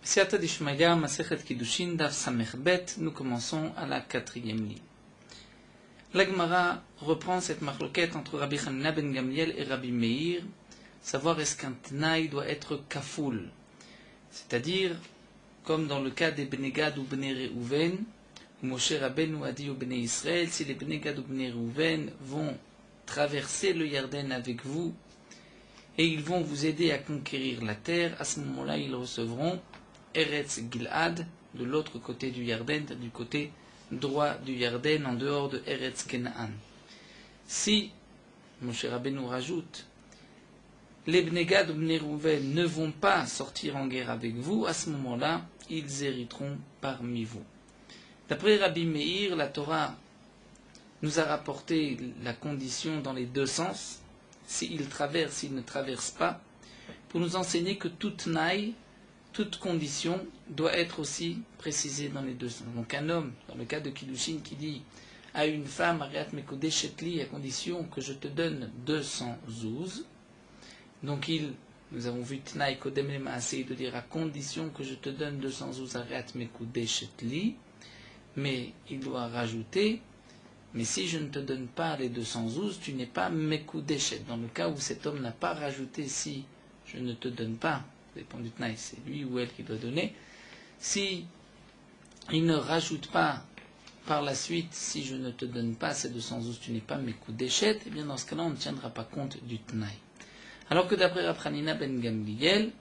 Siyata d'Ishmaya, Masechet Kiddushin, Daf Samech Bet, nous commençons à la 4e ligne. La Gemara reprend cette marloquette entre Rabbi Hanina ben Gamliel et Rabbi Meir, savoir est-ce qu'un Tnaï doit être kafoul, c'est-à-dire, comme dans le cas des Bnei Gad ou Bnei Reuven, où Moshe Rabbeinu a dit aux Bnei Israël, si les Bnei Gad ou Bnei Reuven vont traverser le Yarden avec vous, et ils vont vous aider à conquérir la terre, à ce moment-là, ils recevront Eretz Gilad, de l'autre côté du Yarden, du côté droit du Yarden, en dehors de Eretz Kenaan. Si, Moshe Rabbeinu rajoute, les Bnei Gad ou Bnei Reuven ne vont pas sortir en guerre avec vous, à ce moment-là, ils hériteront parmi vous. D'après Rabbi Meir, la Torah nous a rapporté la condition dans les deux sens, s'ils traversent, s'ils ne traversent pas, pour nous enseigner que toute naï, toute condition doit être aussi précisée dans les deux sens. Donc un homme, dans le cas de Kiddushin, qui dit à une femme, Ariat Mekodeshetli, à condition que je te donne 200 zouz, donc nous avons vu Tnaï Kodem le Maasei de dire à condition que je te donne 200 zouz Ariat Mekodeshetli, mais il doit rajouter, mais si je ne te donne pas les 200 zouz, tu n'es pas Mekodeshet. Dans le cas où cet homme n'a pas rajouté si je ne te donne pas, ça dépend du Tnaï, c'est lui ou elle qui doit donner, si il ne rajoute pas par la suite, si je ne te donne pas ces 200 zouz, tu n'es pas Mekodeshet, eh bien dans ce cas-là, on ne tiendra pas compte du Tnaï. Alors que d'après Rabbi Hanina ben Gamliel,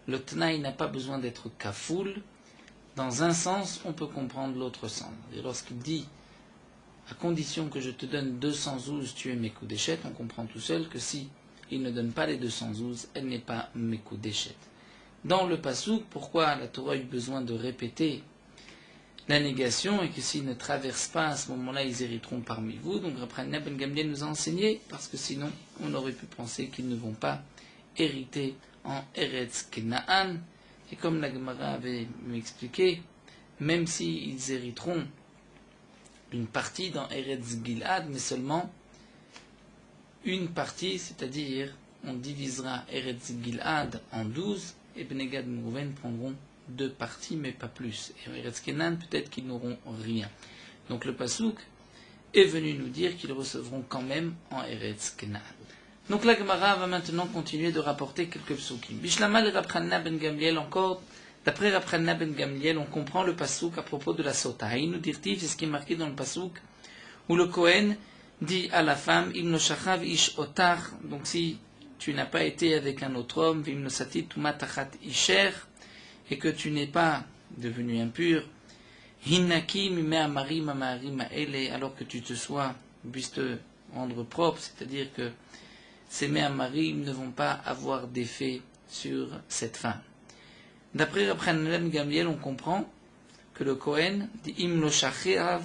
le Tnaï n'a pas besoin d'être kafoul. Dans un sens, on peut comprendre l'autre sens. Et lorsqu'il dit, à condition que je te donne 200 zouz, tu es Mekodeshet, on comprend tout seul que si il ne donne pas les 200 zouz, elle n'est pas Mekodeshet. Dans le pasouk, pourquoi la Torah a eu besoin de répéter la négation et que s'ils ne traversent pas, à ce moment-là, ils hériteront parmi vous. Donc Rabbi Hanina ben Gamliel nous a enseigné, parce que sinon, on aurait pu penser qu'ils ne vont pas hériter en Eretz Kenaan. Et comme la Gemara avait expliqué, même s'ils hériteront une partie dans Eretz Gilad, mais seulement une partie, c'est-à-dire on divisera Eretz Gilad en 12, et Bnei Gad et Reuven prendront 2 parties, mais pas plus. Et Eretz Kenan, peut-être qu'ils n'auront rien. Donc le Pasouk est venu nous dire qu'ils recevront quand même en Eretz Kenan. Donc la Gemara va maintenant continuer de rapporter quelques psukim. Bishlama le Rabbi Hanina ben Gamliel, encore, d'après Rabbi Hanina ben Gamliel, on comprend le Pasouk à propos de la Sota. Et nous dirtif, c'est ce qui est marqué dans le Pasouk, où le Kohen dit à la femme, Im no shachav ish otar, donc si tu n'as pas été avec un autre homme, Vim no satit tumatachat isher, et que tu n'es pas devenu impur, Hinnaki mimea marim amarim ele, alors que tu te sois, puisses te rendre propre, c'est-à-dire que ces mea marim ne vont pas avoir d'effet sur cette femme. D'après Rabbi Hanina ben Gamliel, on comprend que le Kohen dit im lo shachav,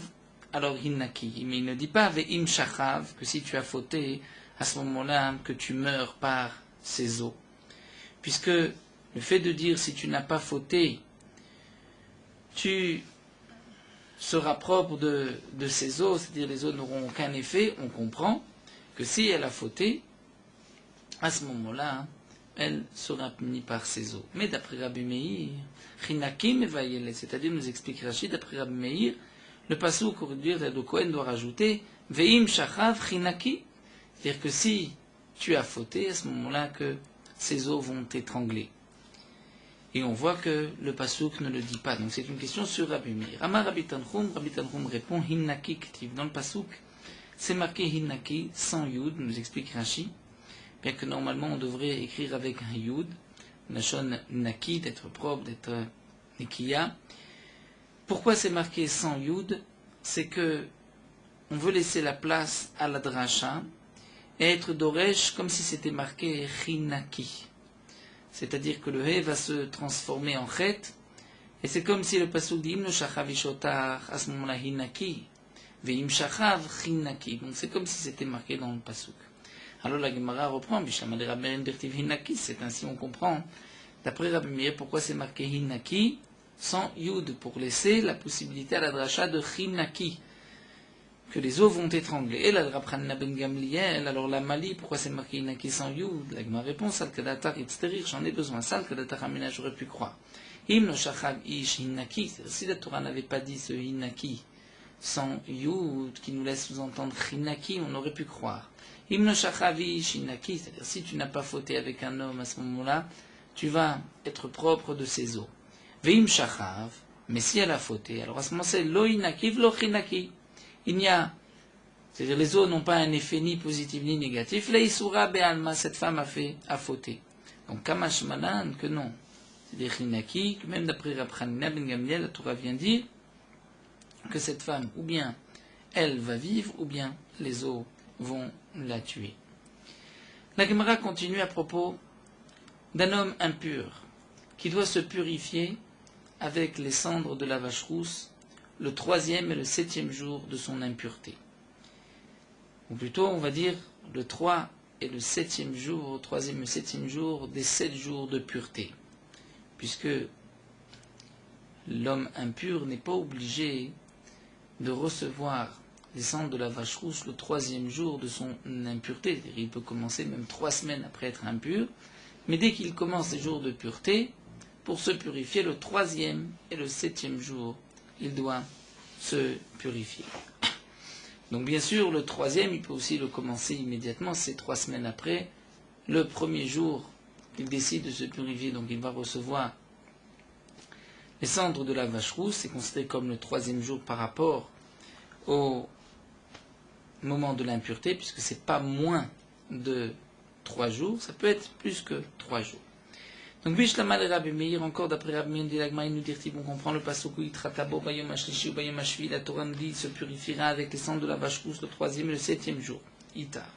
alors hinnaki, mais il ne dit pas ve'im shachav, que si tu as fauté, à ce moment-là, que tu meurs par ses os. Puisque le fait de dire si tu n'as pas fauté, tu seras propre de ses os, c'est-à-dire les os n'auront aucun effet, on comprend que si elle a fauté, à ce moment-là, elle sera punie par ses os. Mais d'après Rabbi Meir, Chinakim evayele, c'est-à-dire nous explique Rachid, d'après Rabbi Meir, le pasouk aurait dû dire, le Kohen doit rajouter ve'im shachav chinaki, c'est-à-dire que si tu as fauté, à ce moment-là que ses os vont t'étrangler. Et on voit que le pasouk ne le dit pas. Donc c'est une question sur Rabbi Meir. Amar Rabbi Tanchum répond hinnaki ktiv. Dans le pasouk, c'est marqué hinnaki sans yud, nous explique Rashi. Bien que normalement on devrait écrire avec un yud, nashon naki, d'être propre, d'être nikiya. Pourquoi c'est marqué sans yud? C'est que on veut laisser la place à la dracha et être doresh comme si c'était marqué chinaki. C'est-à-dire que le he va se transformer en chet, et c'est comme si le pasuk dit im no shachav ishotar, à ce moment-là hinaki, ve'im shachav chinaki. Donc c'est comme si c'était marqué dans le pasuk. Alors la Gemara reprend, Bishama de Rabbi Meir dirtiv hinnaki, c'est ainsi on comprend, d'après Rabbi Meir, pourquoi c'est marqué hinnaki sans yud, pour laisser la possibilité à la dracha de chinaki, que les os vont étrangler. Et la Rabbi Hanina ben Gamliel, alors la Mali, pourquoi c'est marqué hinnaki sans yud? La Gemara répond, sal kadatar itzterir, j'en ai besoin, sal kadatar amina, j'aurais pu croire. Himno shachav ish hinaki, si la Torah n'avait pas dit ce hinaki sans yud qui nous laisse sous-entendre hinaki, on aurait pu croire. Himno shachav ish hinaki, c'est-à-dire si tu n'as pas fauté avec un homme à ce moment-là, tu vas être propre de ses os. Veim shachav, mais si elle a fauté, alors à ce moment c'est lo hinaki v'lo hinaki. Il n'y a, c'est-à-dire les os n'ont pas un effet ni positif ni négatif. Leisura be'alma, cette femme a fauté. Donc kamash malan, que non. C'est-à-dire hinaki, que même d'après Rabbi Hanina ben Gamliel, la Torah vient dire que cette femme, ou bien elle va vivre, ou bien les os vont la tuer. La Gemara continue à propos d'un homme impur qui doit se purifier avec les cendres de la vache rousse le 3e et le 7e jour de son impureté. Ou plutôt, on va dire le 3 et le 7e jour, 3e et le 7e jour des 7 jours de pureté. Puisque l'homme impur n'est pas obligé de recevoir les cendres de la vache rousse le 3e jour de son impureté. Il peut commencer même 3 semaines après être impur, mais dès qu'il commence les jours de pureté, pour se purifier le 3e et le 7e jour, il doit se purifier. Donc bien sûr, le 3e, il peut aussi le commencer immédiatement, c'est 3 semaines après. Le 1er jour, il décide de se purifier, donc il va recevoir les cendres de la vache rousse, c'est considéré comme le 3e jour par rapport au moment de l'impureté, puisque c'est pas moins de 3 jours, ça peut être plus que 3 jours. Donc, Bishlama le Rabbi Meir, encore d'après Rabbi Meir, il nous dit, on comprend le passage où il tratabo, bayom ashlishi ou bayom ashvi, la Torah nous dit, il se purifiera avec les cendres de la vache rousse le 3e et le 7e jour. Itar.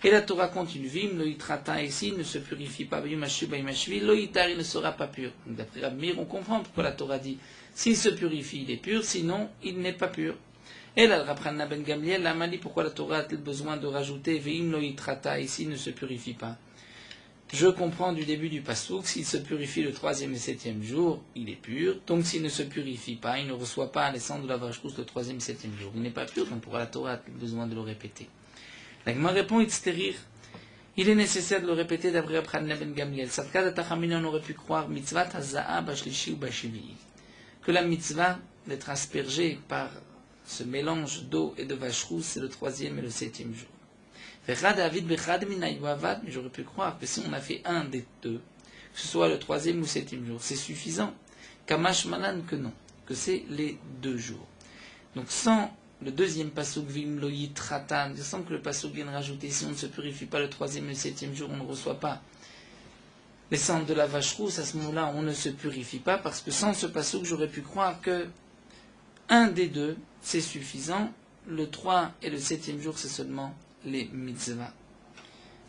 Et la Torah continue, vim, lo itrata, ici, il ne se purifie pas, bayom ashvi, bayom ashvi, lo itar, il ne sera pas pur. Donc, d'après Rabbi Meir, on comprend pourquoi la Torah dit, s'il se purifie, il est pur, sinon, il n'est pas pur. Et là, Rabbi Hanina ben Gamliel, la m'a dit, pourquoi la Torah a-t-elle besoin de rajouter, vim, lo itrata, ici, il ne se purifie pas. Je comprends du début du pasouk, s'il se purifie le 3e et 7e jour, il est pur. Donc s'il ne se purifie pas, il ne reçoit pas les cendres de la vache rousse le 3e et 7e jour. Il n'est pas pur, donc pourquoi la Torah a besoin de le répéter? La Gemara répond, il est nécessaire de le répéter d'après Rabbi Hanina ben Gamliel. Sadkad atachamina, on aurait pu croire mitzvat haza'a bashlishi ou bashivi, que la mitzvah d'être aspergé par ce mélange d'eau et de vache rousse, c'est le 3e et le 7e jour. Mais j'aurais pu croire que si on a fait un des deux, que ce soit le 3e ou 7e jour, c'est suffisant. Kamash malan, que non, que c'est les 2 jours. Donc sans le deuxième pasouk vim lo yitratan, sans que le pasouk vienne rajouter, si on ne se purifie pas le 3e et le 7e jour, on ne reçoit pas les cendres de la vache rousse, à ce moment-là, on ne se purifie pas, parce que sans ce pasouk, j'aurais pu croire que un des deux, c'est suffisant. Le 3 et le 7e jour, c'est seulement les mitzvahs.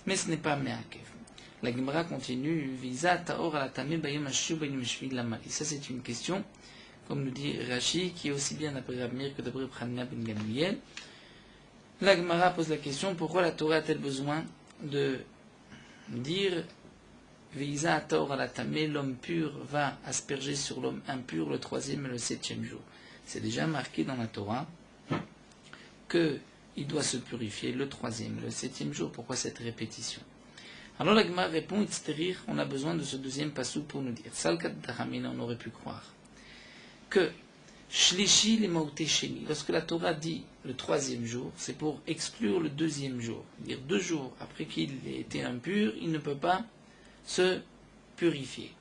Mais ce n'est pas me'akev. La Gemara continue, visa taor alatame bayom ashu bayom shvi lamali. Ça c'est une question, comme nous dit Rashi, qui est aussi bien d'après Rabbi Meir que d'après Rabbi Hanina ben Gamliel. La Gemara pose la question, pourquoi la Torah a-t-elle besoin de dire visa taor alatame, l'homme pur va asperger sur l'homme impur le 3e et le 7e jour. C'est déjà marqué dans la Torah que il doit se purifier le 3e, le 7e jour. Pourquoi cette répétition? Alors la Gemara répond, Itzterir, on a besoin de ce deuxième passou pour nous dire. Salkat Dahamina, on aurait pu croire que Shlishi les Maouté Sheni, lorsque la Torah dit le 3e jour, c'est pour exclure le 2e jour. Dire 2 jours après qu'il ait été impur, il ne peut pas se purifier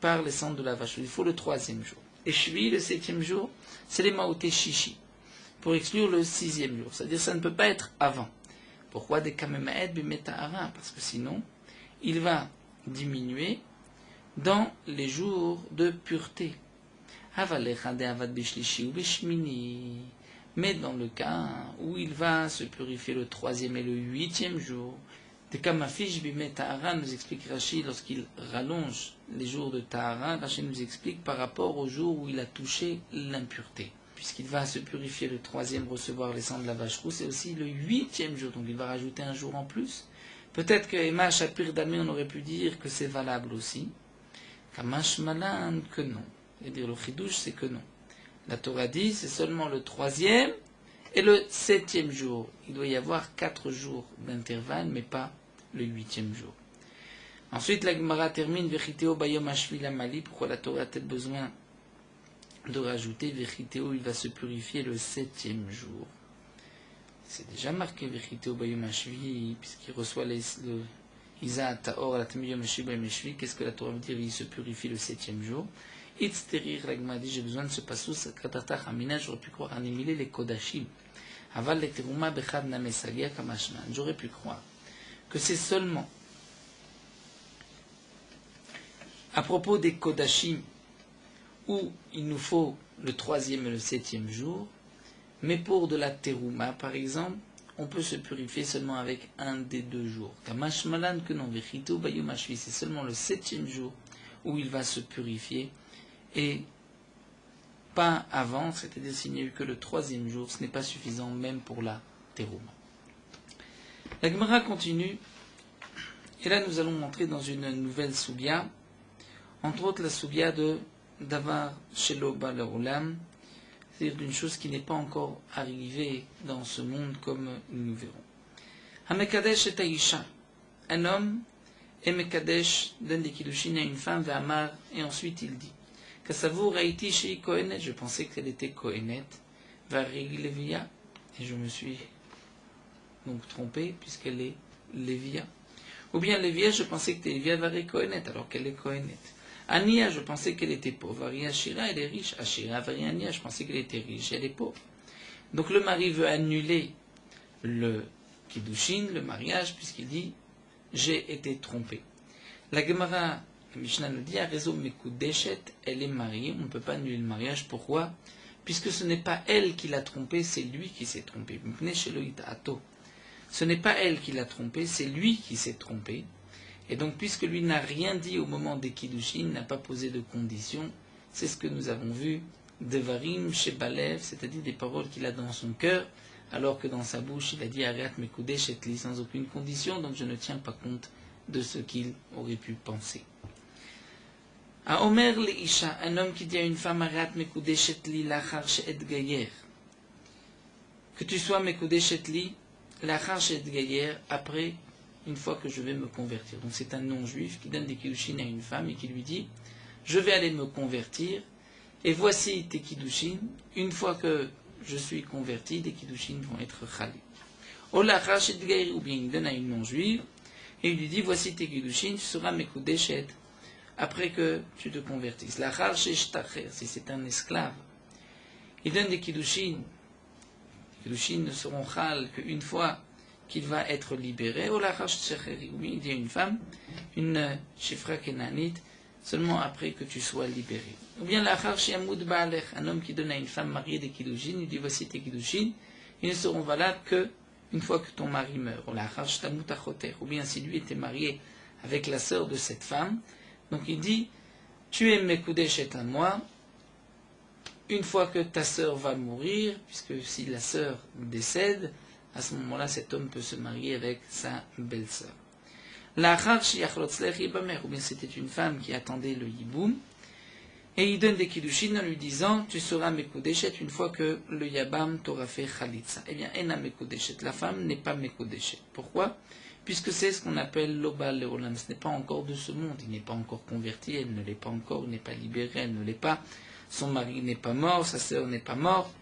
par les cendres de la vache. Il faut le 3e jour. Et Shvi, le 7e jour, c'est les Maouté Shishi, pour exclure le 6e jour. C'est-à-dire que ça ne peut pas être avant. Pourquoi des kamemaed bimetahara? Parce que sinon, il va diminuer dans les jours de pureté. Mais dans le cas où il va se purifier le 3e et le 8e jour, des kamafish bimetahara, nous explique Rashi, lorsqu'il rallonge les jours de tahara, Rashi nous explique par rapport au jour où il a touché l'impureté. Puisqu'il va se purifier le 3e, recevoir les cendres de la vache rousse, et aussi le 8e jour, donc il va rajouter un jour en plus. Peut-être que Ema Shapir Damé, on aurait pu dire que c'est valable aussi. Kamash Malan, que non. C'est-à-dire le chidouche, c'est que non. La Torah dit, c'est seulement le 3e et le 7e jour. Il doit y avoir 4 jours d'intervalle, mais pas le 8e jour. Ensuite, la Gemara termine Vechiteo bayom hashvi lamali. Pourquoi la Torah a-t-elle besoin de rajouter Vechiteo, il va se purifier le 7e jour. C'est déjà marqué Vechiteo bayom hashvi, puisqu'il reçoit le Isa Taor la Tamiyom hashvi bayom hashvi. Qu'est-ce que la Torah veut dire? Il se purifie le 7e jour. Itzterir, la Gemara dit j'ai besoin de ce passous, Katatach Amina, j'aurais pu croire animer les Kodashim. Aval le Teruma Bechad Namesagia Kamashman. J'aurais pu croire que c'est seulement à propos des Kodashim où il nous faut le 3e et le 7e jour, mais pour de la Teruma, par exemple, on peut se purifier seulement avec un des 2 jours. Kamashmalan que non, Vechito Bayom Hashvi, c'est seulement le 7e jour où il va se purifier et pas avant, c'est-à-dire s'il n'y a eu que le 3e jour, ce n'est pas suffisant même pour la Teruma. La Gemara continue, et là nous allons entrer dans une nouvelle soubia, entre autres la soubia de Davar Shelo Ba Leolam, c'est-à-dire d'une chose qui n'est pas encore arrivée dans ce monde comme nous verrons. Hamekadesh et Aïcha, un homme, et Mekadesh donne des kiddushin à une femme, V'amar, et ensuite il dit Kasavur Haïti Shei Kohenet, je pensais qu'elle était Kohenet, Varigi Levia, et je me suis donc trompé puisqu'elle est Lévia. Ou bien Lévia, je pensais que c'était Lévia Vari Kohenet, alors qu'elle est Kohenet. Ania, je pensais qu'elle était pauvre. Vari Ashira, elle est riche. Ashira Vari Ania, je pensais qu'elle était riche, elle est pauvre. Donc le mari veut annuler le Kiddushin, le mariage, puisqu'il dit j'ai été trompé. La Gemara, le Mishnah nous dit, à raison Mekudeshet, elle est mariée, on ne peut pas annuler le mariage. Pourquoi? Puisque ce n'est pas elle qui l'a trompé, c'est lui qui s'est trompé. Ce n'est pas elle qui l'a trompé, c'est lui qui s'est trompé. Et donc, puisque lui n'a rien dit au moment des Kiddushin, n'a pas posé de conditions, c'est ce que nous avons vu, Devarim Shebalev, c'est-à-dire des paroles qu'il a dans son cœur, alors que dans sa bouche, il a dit Ariat Mekudesh etli sans aucune condition, donc je ne tiens pas compte de ce qu'il aurait pu penser. À Omer le Isha, un homme qui dit à une femme Ariat Mekudesh etli lachar she'et gayer, que tu sois Mekudesh etli lachar she'et gayer, après une fois que je vais me convertir. Donc c'est un non-juif qui donne des kiddushin à une femme et qui lui dit je vais aller me convertir et voici tes kiddushin, une fois que je suis converti, des kiddushin vont être chalé. Ou bien il donne à une non-juive et il lui dit voici tes kiddushin, tu seras mekudeshet après que tu te convertisses. Lachar sheshtacher, si c'est un esclave, il donne des kiddushin. Les kiddushin ne seront chal qu'une fois qu'il va être libéré. Ou bien il dit à une femme, une shifra kenanite, seulement après que tu sois libéré. Ou bien l'achar shiamud ba'alech, un homme qui donne à une femme mariée des kiddushin, il dit voici tes kiddushin, ils ne seront valables que une fois que ton mari meurt. Ou l'achar shtamut achoter, ou bien si lui était marié avec la sœur de cette femme, donc il dit tu es mekudeshet à moi une fois que ta sœur va mourir, puisque si la sœur décède, à ce moment-là, cet homme peut se marier avec sa belle-sœur. L'achar shiachlotzlech yibamer, ou bien c'était une femme qui attendait le yiboum, et il donne des kiddushin en lui disant tu seras mekudeshet une fois que le yabam t'aura fait chalitza. Eh bien, ena mekudeshet, la femme n'est pas mekudeshet. Pourquoi? Puisque c'est ce qu'on appelle l'oba leolam, ce n'est pas encore de ce monde, il n'est pas encore converti, elle ne l'est pas encore, il n'est pas libéré, elle ne l'est pas, son mari n'est pas mort, sa sœur n'est pas morte,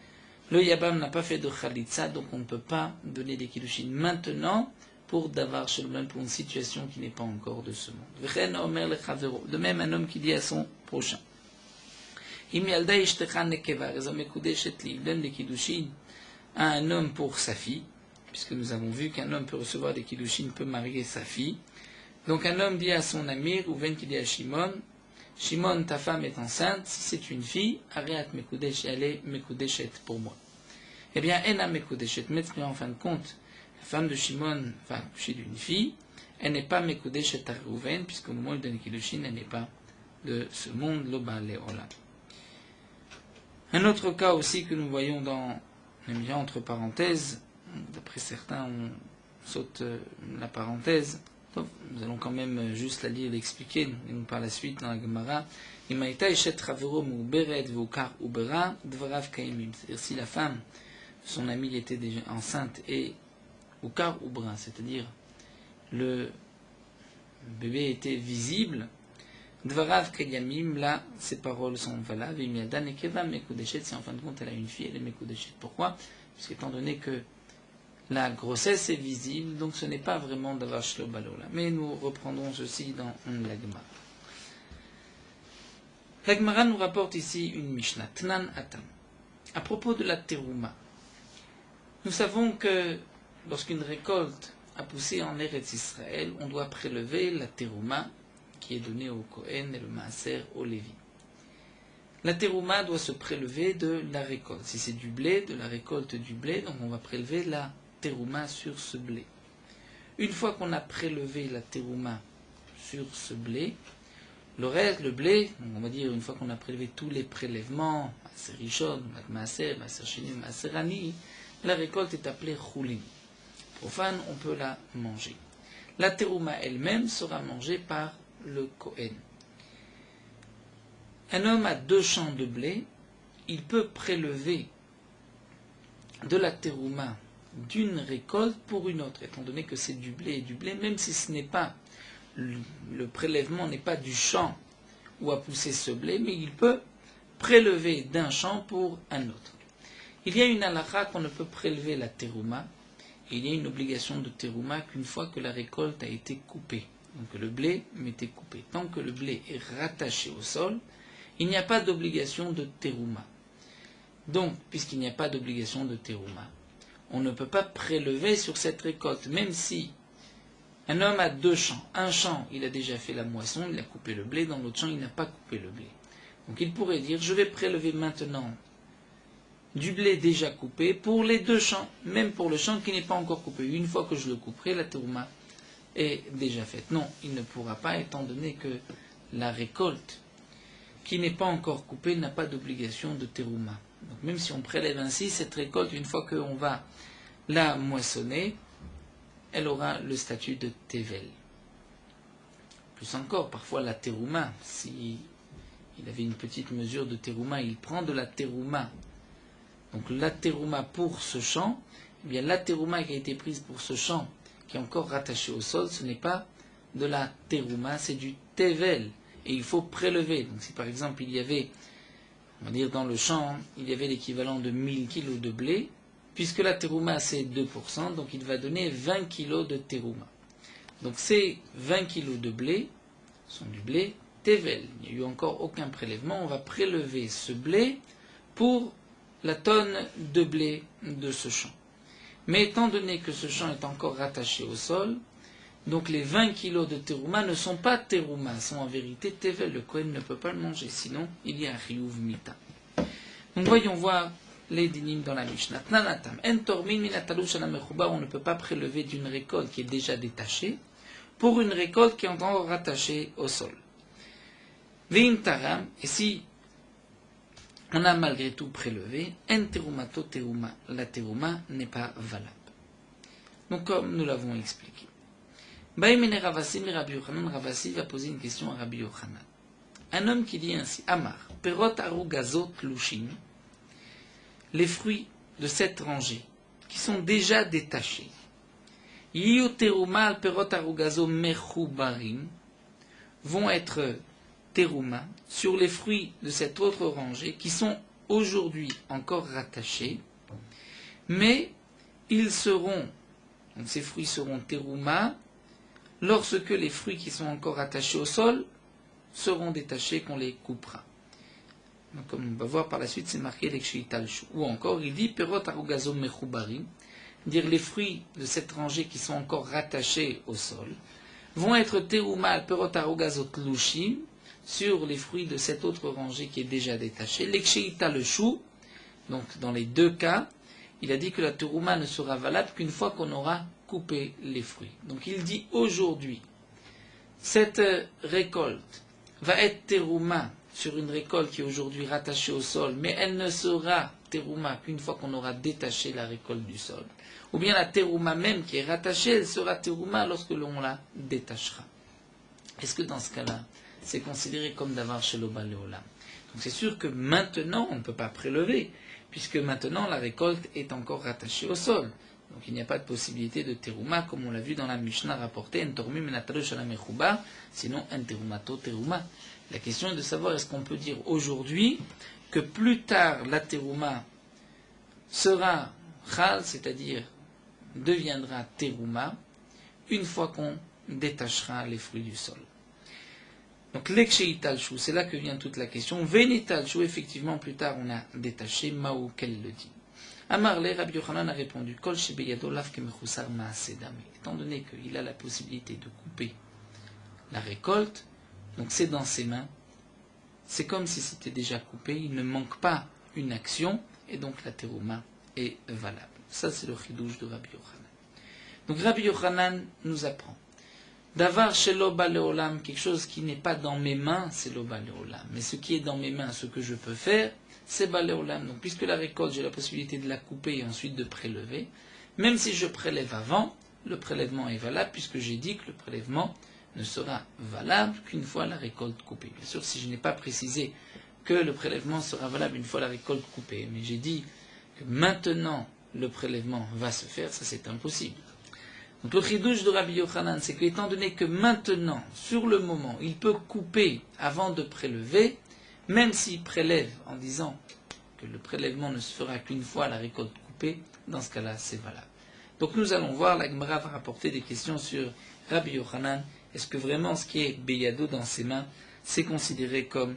le yabam n'a pas fait de chalitza, donc on ne peut pas donner des kiddushin maintenant pour davar shelom, pour une situation qui n'est pas encore de ce monde. De même, un homme qui dit à son prochain il donne des kiddushin à un homme pour sa fille, puisque nous avons vu qu'un homme peut recevoir des kiddushin, peut marier sa fille. Donc un homme dit à son ami, Rouven qui dit à Shimon, Shimon, ta femme est enceinte, si c'est une fille, Ariat Mekudesh, elle est Mekudeshet pour moi. Eh bien, Ena Mekudeshet, mais en fin de compte, la femme de Shimon va accoucher d'une fille, elle n'est pas Mekudeshet à Rouven, puisqu'au moment où il donne kiddushin, elle n'est pas de ce monde, Loba Leola. Un autre cas aussi que nous voyons dans, entre parenthèses, d'après certains on saute la parenthèse, nous allons quand même juste la lire et l'expliquer, nous par la suite dans la Gemara, c'est-à-dire si la femme, son amie était déjà enceinte et ukar ou brin, c'est-à-dire le bébé était visible, Dvarav Kayamim, là, ces paroles sont valables, et Miadan et Keva Mekudeshet, si en fin de compte elle a une fille, elle est Mekudeshet. Pourquoi? Parce qu'étant donné que la grossesse est visible, donc ce n'est pas vraiment Davar Shelo Balola. Mais nous reprendrons ceci dans l'Agmara. L'Agmara nous rapporte ici une Mishnah, Tnan Atam. À propos de la terouma, nous savons que lorsqu'une récolte a poussé en Eretz Israël, on doit prélever la terouma qui est donnée au Kohen et le Maaser au Lévi. La terouma doit se prélever de la récolte. Si c'est du blé, de la récolte du blé, donc on va prélever la terouma sur ce blé. Une fois qu'on a prélevé la terouma sur ce blé, le reste, le blé, on va dire une fois qu'on a prélevé tous les prélèvements, Maaser Rishon, Maaser, Maaser Sheni, Maaser Ani, la récolte est appelée Choulin. Profane, on peut la manger. La terouma elle-même sera mangée par le Kohen. Un homme a 2 champs de blé, il peut prélever de la terouma d'une récolte pour une autre, étant donné que c'est du blé et du blé, même si ce n'est pas le prélèvement n'est pas du champ où a poussé ce blé, mais il peut prélever d'un champ pour un autre. Il y a une halakha qu'on ne peut prélever la terouma, et il y a une obligation de terouma qu'une fois que la récolte a été coupée, donc le blé m'était coupé. Tant que le blé est rattaché au sol, il n'y a pas d'obligation de terouma. Donc, puisqu'il n'y a pas d'obligation de terouma, on ne peut pas prélever sur cette récolte, même si un homme a 2 champs. Un champ, il a déjà fait la moisson, il a coupé le blé, dans l'autre champ, il n'a pas coupé le blé. Donc il pourrait dire, je vais prélever maintenant du blé déjà coupé pour les 2 champs, même pour le champ qui n'est pas encore coupé. Une fois que je le couperai, la terouma est déjà faite. Non, il ne pourra pas, étant donné que la récolte qui n'est pas encore coupée n'a pas d'obligation de terouma. Donc même si on prélève ainsi, cette récolte, une fois qu'on va la moissonner, elle aura le statut de tevel. Plus encore, parfois la terouma, si il avait une petite mesure de terouma, il prend de la terouma. Donc la terouma pour ce champ, eh bien la terouma qui a été prise pour ce champ, qui est encore rattaché au sol, ce n'est pas de la terouma, c'est du tevel. Et il faut prélever. Donc si par exemple il y avait, on va dire dans le champ, il y avait l'équivalent de 1000 kg de blé, puisque la terouma c'est 2%, donc il va donner 20 kg de terouma. Donc ces 20 kg de blé sont du blé tevel. Il n'y a eu encore aucun prélèvement. On va prélever ce blé pour la tonne de blé de ce champ. Mais étant donné que ce champ est encore rattaché au sol, donc les 20 kg de terouma ne sont pas terouma, sont en vérité tevel. Le Kohen ne peut pas le manger, sinon il y a riyuv mita. Donc voyons voir les dinim dans la Mishnah. Tnanatam, en tormin minatalush ala mechuba, on ne peut pas prélever d'une récolte qui est déjà détachée pour une récolte qui est encore rattachée au sol. Veim taram, et si on a malgré tout prélevé, en terumato teruma, la teruma n'est pas valable. Donc comme nous l'avons expliqué. Baimene Ravasi, Rabbi Yochanan, Ravasi va poser une question à Rabbi Yochanan. Un homme qui dit ainsi, Amar, perot arugazot lushim, les fruits de cette rangée, qui sont déjà détachés, yiyu teruma al perot arugazo mechubarim, vont être teruma sur les fruits de cette autre rangée, qui sont aujourd'hui encore rattachés, mais ils seront, donc ces fruits seront teruma, lorsque les fruits qui sont encore attachés au sol seront détachés, qu'on les coupera. Donc, comme on va voir par la suite, c'est marqué l'Eksheitalshu. Ou encore, il dit Perot arugazo mechubarim, dire les fruits de cette rangée qui sont encore rattachés au sol, vont être teruma al perot arugazo tlushim, sur les fruits de cette autre rangée qui est déjà détachée. L'Eksheitalshu, donc dans les 2 cas, il a dit que la terouma ne sera valable qu'une fois qu'on aura coupé les fruits. Donc il dit aujourd'hui, cette récolte va être terouma sur une récolte qui est aujourd'hui rattachée au sol, mais elle ne sera terouma qu'une fois qu'on aura détaché la récolte du sol. Ou bien la terouma même qui est rattachée, elle sera terouma lorsque l'on la détachera. Est-ce que dans ce cas-là, c'est considéré comme d'avoir chez l'Oba Leolam? Donc c'est sûr que maintenant, on ne peut pas prélever, puisque maintenant la récolte est encore rattachée au sol. Donc il n'y a pas de possibilité de terouma, comme on l'a vu dans la Mishnah rapportée, en tormi menatalo shalom echuba, sinon en terumato teruma. La question est de savoir est-ce qu'on peut dire aujourd'hui que plus tard la terouma sera chal, c'est-à-dire deviendra terouma, une fois qu'on détachera les fruits du sol. Donc l'exheitalchou, c'est là que vient toute la question. Venitalchou, effectivement, plus tard on a détaché, Maou, qu'elle le dit. Amarle, Rabbi Yochanan a répondu, Kol shebeyado lav kemechusar maasedame. Étant donné qu'il a la possibilité de couper la récolte, donc c'est dans ses mains, c'est comme si c'était déjà coupé, il ne manque pas une action, et donc la terouma est valable. Ça c'est le chidouche de Rabbi Yochanan. Donc Rabbi Yochanan nous apprend d'avoir chez l'oba leolam, quelque chose qui n'est pas dans mes mains, c'est l'oba leolam. Mais ce qui est dans mes mains, ce que je peux faire, c'est baléolam. Donc puisque la récolte, j'ai la possibilité de la couper et ensuite de prélever, même si je prélève avant, le prélèvement est valable, puisque j'ai dit que le prélèvement ne sera valable qu'une fois la récolte coupée. Bien sûr, si je n'ai pas précisé que le prélèvement sera valable une fois la récolte coupée, mais j'ai dit que maintenant le prélèvement va se faire, ça c'est impossible. Donc le chidouche de Rabbi Yochanan, c'est qu'étant donné que maintenant, sur le moment, il peut couper avant de prélever, même s'il prélève en disant que le prélèvement ne se fera qu'une fois la récolte coupée, dans ce cas-là, c'est valable. Donc nous allons voir, la Gemara va rapporter des questions sur Rabbi Yochanan. Est-ce que vraiment ce qui est beyado dans ses mains, c'est considéré comme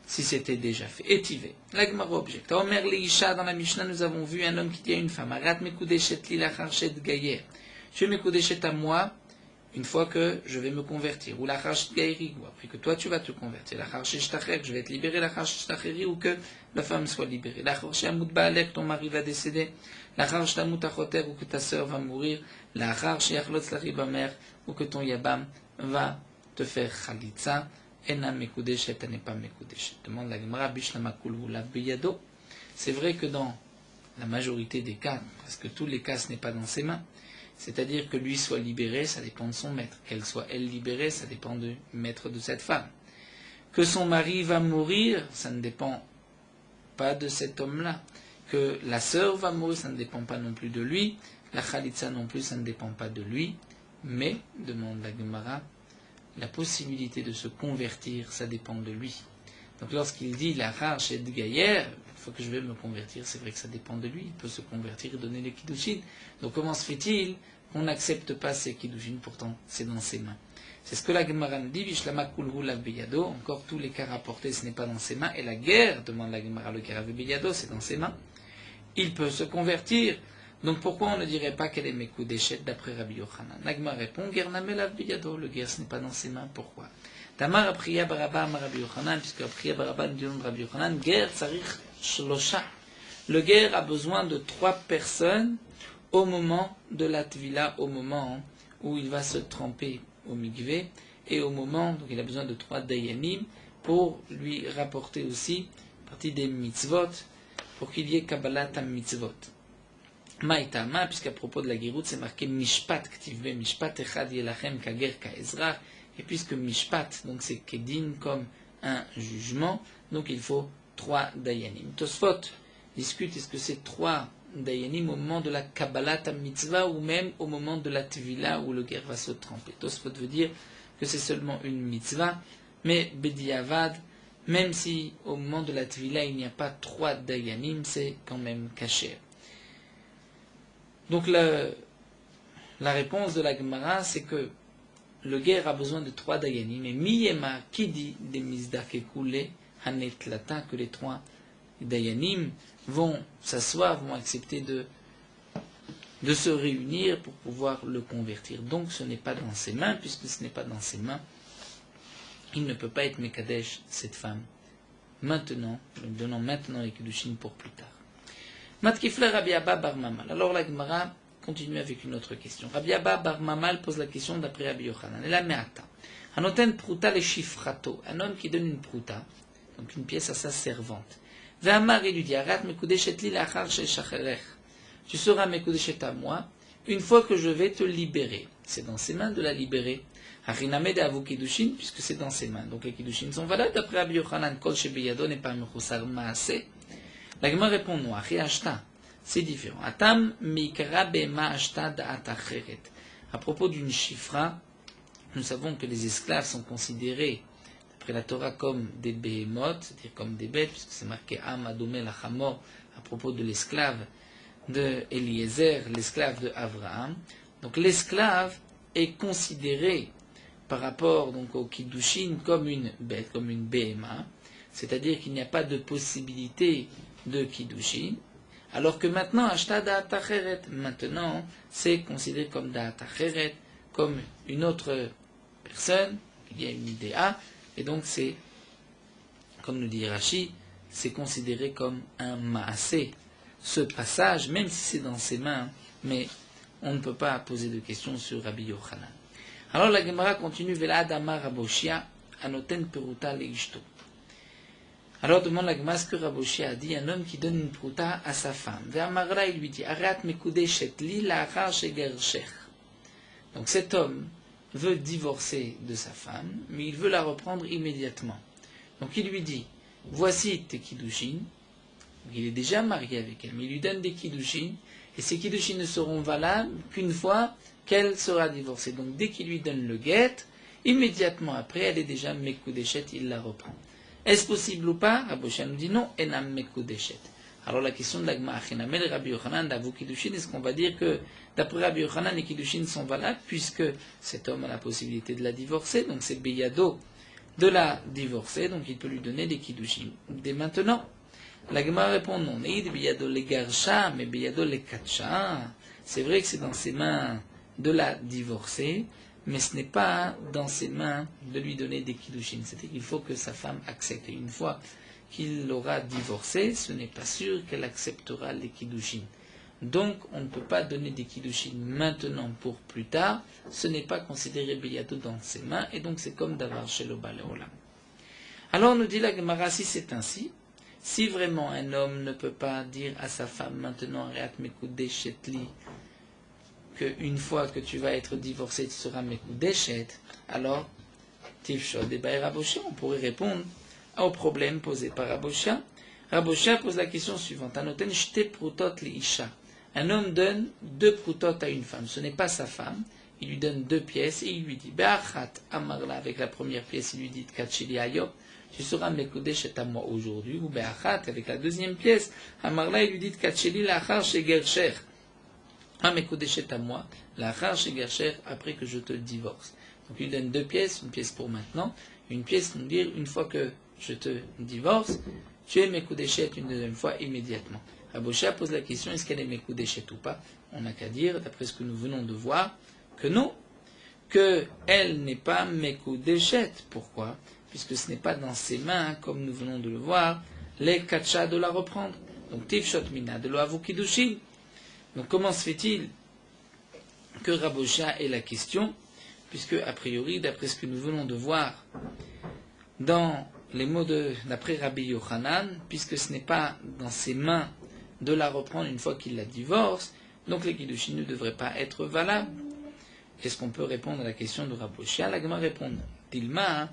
si c'était déjà fait? Étivé. La Gemara objecte. Omer Leisha, dans la Mishnah, nous avons vu un homme qui dit à une femme, Arat mekudeshet li lachar shet gayer. Je vais mekudeshet à moi une fois que je vais me convertir. Ou lachar shet gairi, ou après que toi tu vas te convertir. Lachar shet shtacher, je vais être libéré. Lachar shet shtacheri, ou que la femme soit libérée. Lachar shet amut baalek, ton mari va décéder. Lachar shet amut achoter, ou que ta sœur va mourir. Lachar shet yachlot slachi bamer, ou que ton yabam va te faire chalitza. Ena mekudeshet, elle n'est pas mekudeshet. Demande la Gemara, bishlama kulhu lav beyado. C'est vrai que dans la majorité des cas, parce que tous les cas ce n'est pas dans ses mains, c'est-à-dire que lui soit libéré, ça dépend de son maître. Qu'elle soit elle libérée, ça dépend du maître de cette femme. Que son mari va mourir, ça ne dépend pas de cet homme-là. Que la sœur va mourir, ça ne dépend pas non plus de lui. La khalitza non plus, ça ne dépend pas de lui. Mais, demande la Gemara, la possibilité de se convertir, ça dépend de lui. Donc lorsqu'il dit la rare chez Gaïer, une fois que je vais me convertir, c'est vrai que ça dépend de lui, il peut se convertir et donner les kiddushin. Donc comment se fait-il qu'on n'accepte pas ces kiddushin, pourtant c'est dans ses mains? C'est ce que la Gemara nous dit, Vishlama kulhu lav beyado, encore tous les cas rapportés, ce n'est pas dans ses mains, et la guerre, demande la Gemara, le guerre avec beyado, c'est dans ses mains. Il peut se convertir. Donc pourquoi on ne dirait pas qu'elle est mekudeshet d'après Rabbi Yochanan? Nagma répond, guerre namelav beyado, le guerre ce n'est pas dans ses mains, pourquoi? Tamar apriya baraba Rabbi Yochanan, puisque apriya baraba nous dit Rabbi Yochanan, guerre tsarich shlosha. Le guerre a besoin de 3 personnes au moment de la tvila, au moment où il va se tremper au mikvé, et au moment, donc il a besoin de 3 dayanim pour lui rapporter aussi partie des mitzvot, pour qu'il y ait kabbalat mitzvot. Maïtama, puisqu'à propos de la guéroute, c'est marqué mishpat, ktivbe mishpat echad yelachem kager kaezra. Et puisque mishpat, donc c'est kedin comme un jugement, donc il faut 3 dayanim. Tosfot discute, est-ce que c'est 3 dayanim au moment de la kabbalat mitzvah ou même au moment de la tvila où le guerre va se tremper? Tosfot veut dire que c'est seulement une mitzvah, mais bediavad, même si au moment de la tvila il n'y a pas 3 dayanim, c'est quand même caché. Donc la réponse de la Gemara, c'est que le guerre a besoin de 3 dayanim, mais miyema qui dit des misdakekule hanetlata, que les 3 dayanim vont s'asseoir, vont accepter de se réunir pour pouvoir le convertir. Donc ce n'est pas dans ses mains, puisque ce n'est pas dans ses mains, il ne peut pas être mekadesh, cette femme, maintenant, nous donnons maintenant les kiddushin pour plus tard. Matkifle Rabbi Abba bar Mamal. Alors la Gemara continue avec une autre question. Rabbi Abba bar Mamal pose la question d'après Rabbi Yochanan. Et la me'ata. Anoten pruta le shifrato. Un homme qui donne une pruta, donc une pièce à sa servante. Ve'amar, il lui dit, Arat mekudeshet li lachar she'shacherech. Tu seras mekudeshet à moi une fois que je vais te libérer. C'est dans ses mains de la libérer. Hariname de avu kiddushin, puisque c'est dans ses mains. Donc les kiddushin sont valables d'après Rabbi Yochanan. Kol shebeyado n'est pas mechusar maase. La Gemara répond non. Achi ashta. c'est différent. Atam mikra bema ashtad atacheret. À propos d'une chifra, nous savons que les esclaves sont considérés, d'après la Torah, comme des behemoth, c'est-à-dire comme des bêtes, puisque c'est marqué Am Adome Lachamor à propos de l'esclave de Eliezer, l'esclave de Abraham. Donc l'esclave est considéré par rapport donc au Kiddushin comme une bête, comme une BMA, c'est-à-dire qu'il n'y a pas de possibilité de Kiddushin, alors que maintenant, Ashta Da'at Acheret, maintenant, c'est considéré comme Da'at Acheret, comme une autre personne, il y a une idéa, et donc c'est, comme nous dit Rashi, c'est considéré comme un Maasé. Ce passage, même si c'est dans ses mains, mais on ne peut pas poser de questions sur Rabbi Yochanan. Alors la Gemara continue, Velad Amar Raboshia, Anoten Peruta Leishto. Alors demande la Gemara ce que Raboshia a dit, un homme qui donne une pruta à sa femme. Ve'amarla, il lui dit, Arat Mekudeshet li la'achar shegershech. Donc cet homme veut divorcer de sa femme, mais il veut la reprendre immédiatement. Donc il lui dit, voici tes kiddushin. Il est déjà marié avec elle, mais il lui donne des kiddushin, et ces kiddushin ne seront valables qu'une fois qu'elle sera divorcée. Donc dès qu'il lui donne le guet, immédiatement après, elle est déjà mekudeshet, il la reprend. Est-ce possible ou pas? Raboshia nous dit non, enam mekudeshet. Alors la question de l'agma achinamel, Rabbi Yochanan, d'avou kiddushin, est-ce qu'on va dire que d'après Rabbi Yochanan, les kiddushin sont valables, puisque cet homme a la possibilité de la divorcer, donc c'est beyado de la divorcer, donc il peut lui donner des kiddushin dès maintenant. La Gemara répond non. Neid biyado le garsha, mais biyado le katcha. C'est vrai que c'est dans ses mains de la divorcer, mais ce n'est pas dans ses mains de lui donner des kiddushin. C'est-à-dire qu'il faut que sa femme accepte. Et une fois qu'il l'aura divorcé, ce n'est pas sûr qu'elle acceptera les kiddushin. Donc, on ne peut pas donner des kiddushin maintenant pour plus tard. Ce n'est pas considéré biyado dans ses mains, et donc c'est comme d'avoir chez le Baleolam. Alors, nous dit la Gemara, si c'est ainsi, si vraiment un homme ne peut pas dire à sa femme maintenant, qu'une fois que tu vas être divorcé, tu seras mekudeshet, alors, tifshod et baï Raboshia, on pourrait répondre au problème posé par Raboshia. Raboshia pose la question suivante. Anoten shte prutot li isha. Un homme donne 2 prutot à une femme. Ce n'est pas sa femme. Il lui donne 2 pièces et il lui dit, be'achat amarla, avec la première pièce, il lui dit, kachili ayop, tu seras mekudeshet à moi aujourd'hui, ou be'achat, avec la deuxième pièce, amarla, il lui dit, kachili lachar shegersher, mekudeshet à moi, lachar shegersher, après que je te divorce. Donc il donne 2 pièces, une pièce pour maintenant, une pièce pour dire, une fois que je te divorce, tu es mekudeshet une deuxième fois immédiatement. Raboshia pose la question, est-ce qu'elle est mekudeshet ou pas? On n'a qu'à dire, d'après ce que nous venons de voir, que non, qu'elle n'est pas mekudeshet. Pourquoi? Puisque ce n'est pas dans ses mains, comme nous venons de le voir, les katcha de la reprendre. Donc tifshot mina de l'oavu kiddushin. Donc comment se fait-il que Raboshia ait la question, puisque a priori, d'après ce que nous venons de voir dans les mots d'après Rabbi Yochanan, puisque ce n'est pas dans ses mains de la reprendre une fois qu'il la divorce, donc les kiddushin ne devraient pas être valables. Est-ce qu'on peut répondre à la question de Raboshia? La Gemara répond non. Dilma,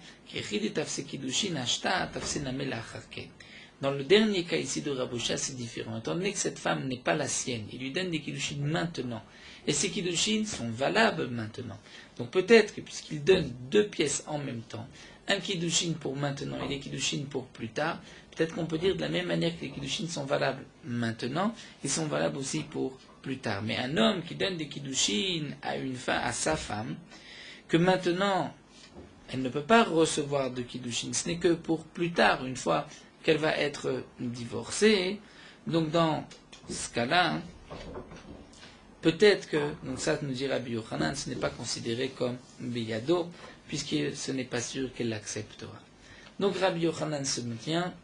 dans le dernier cas ici de Raboshia, c'est différent. Étant donné que cette femme n'est pas la sienne, il lui donne des kiddushin maintenant. Et ces kiddushin sont valables maintenant. Donc peut-être que puisqu'il donne 2 pièces en même temps, un kiddushin pour maintenant et les kiddushin pour plus tard, peut-être qu'on peut dire de la même manière que les kiddushin sont valables maintenant, ils sont valables aussi pour plus tard. Mais un homme qui donne des kiddushin à sa femme, que maintenant elle ne peut pas recevoir de kiddushin, ce n'est que pour plus tard, une fois qu'elle va être divorcée. Donc dans ce cas-là, peut-être que, donc ça nous dit Rabbi Yochanan, ce n'est pas considéré comme beyado, puisque ce n'est pas sûr qu'elle l'acceptera. Donc Rabbi Yochanan se maintient.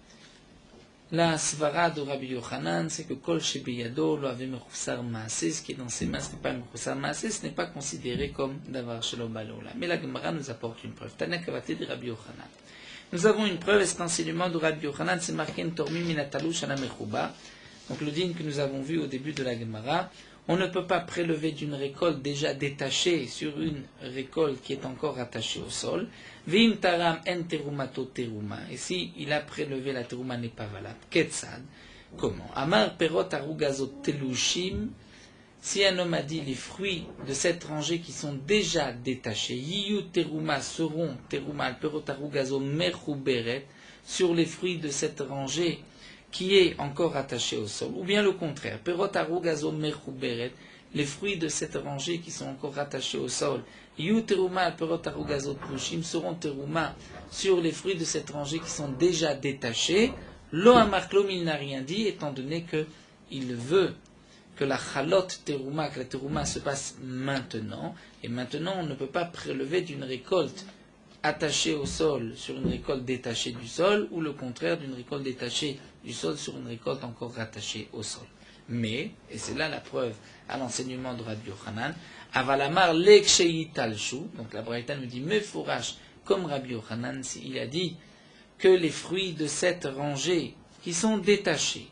La svara de Rabbi Yochanan, c'est que kol shebeyado lo ave mechusar maaseh, ce qui est dans ses mains, ce n'est pas mechusar maaseh, ce n'est pas considéré comme davar shelo balola. Mais la Gemara nous apporte une preuve. Tana kavate de Rabbi Yochanan. Nous avons une preuve, et cet enseignement de Rabbi Yochanan, c'est marqué en tormi minatalush ana mechuba. Donc le din que nous avons vu au début de la Gemara, on ne peut pas prélever d'une récolte déjà détachée sur une récolte qui est encore attachée au sol. Vim taram en terumato teruma. Et si il a prélevé, la teruma n'est pas valable. Ketsad. Comment? Amar perot arugazot telushim. Si un homme a dit les fruits de cette rangée qui sont déjà détachés, yiyu teruma seront teruma perot arugazo meruberet sur les fruits de cette rangée qui est encore attachée au sol, ou bien le contraire, perot arugazo meruberet, les fruits de cette rangée qui sont encore rattachés au sol, yiyu teruma perot arugazo tlushim seront teruma sur les fruits de cette rangée qui sont déjà détachés. Lo amarklom, il n'a rien dit, étant donné que il veut que la chalot teruma, que la teruma se passe maintenant, et maintenant on ne peut pas prélever d'une récolte attachée au sol sur une récolte détachée du sol, ou le contraire d'une récolte détachée du sol sur une récolte encore rattachée au sol. Mais, et c'est là la preuve à l'enseignement de Rabbi Yochanan, avalamar lekshei talshu, donc la Braïta nous dit mefourash comme Rabbi Yochanan, il a dit que les fruits de cette rangée qui sont détachés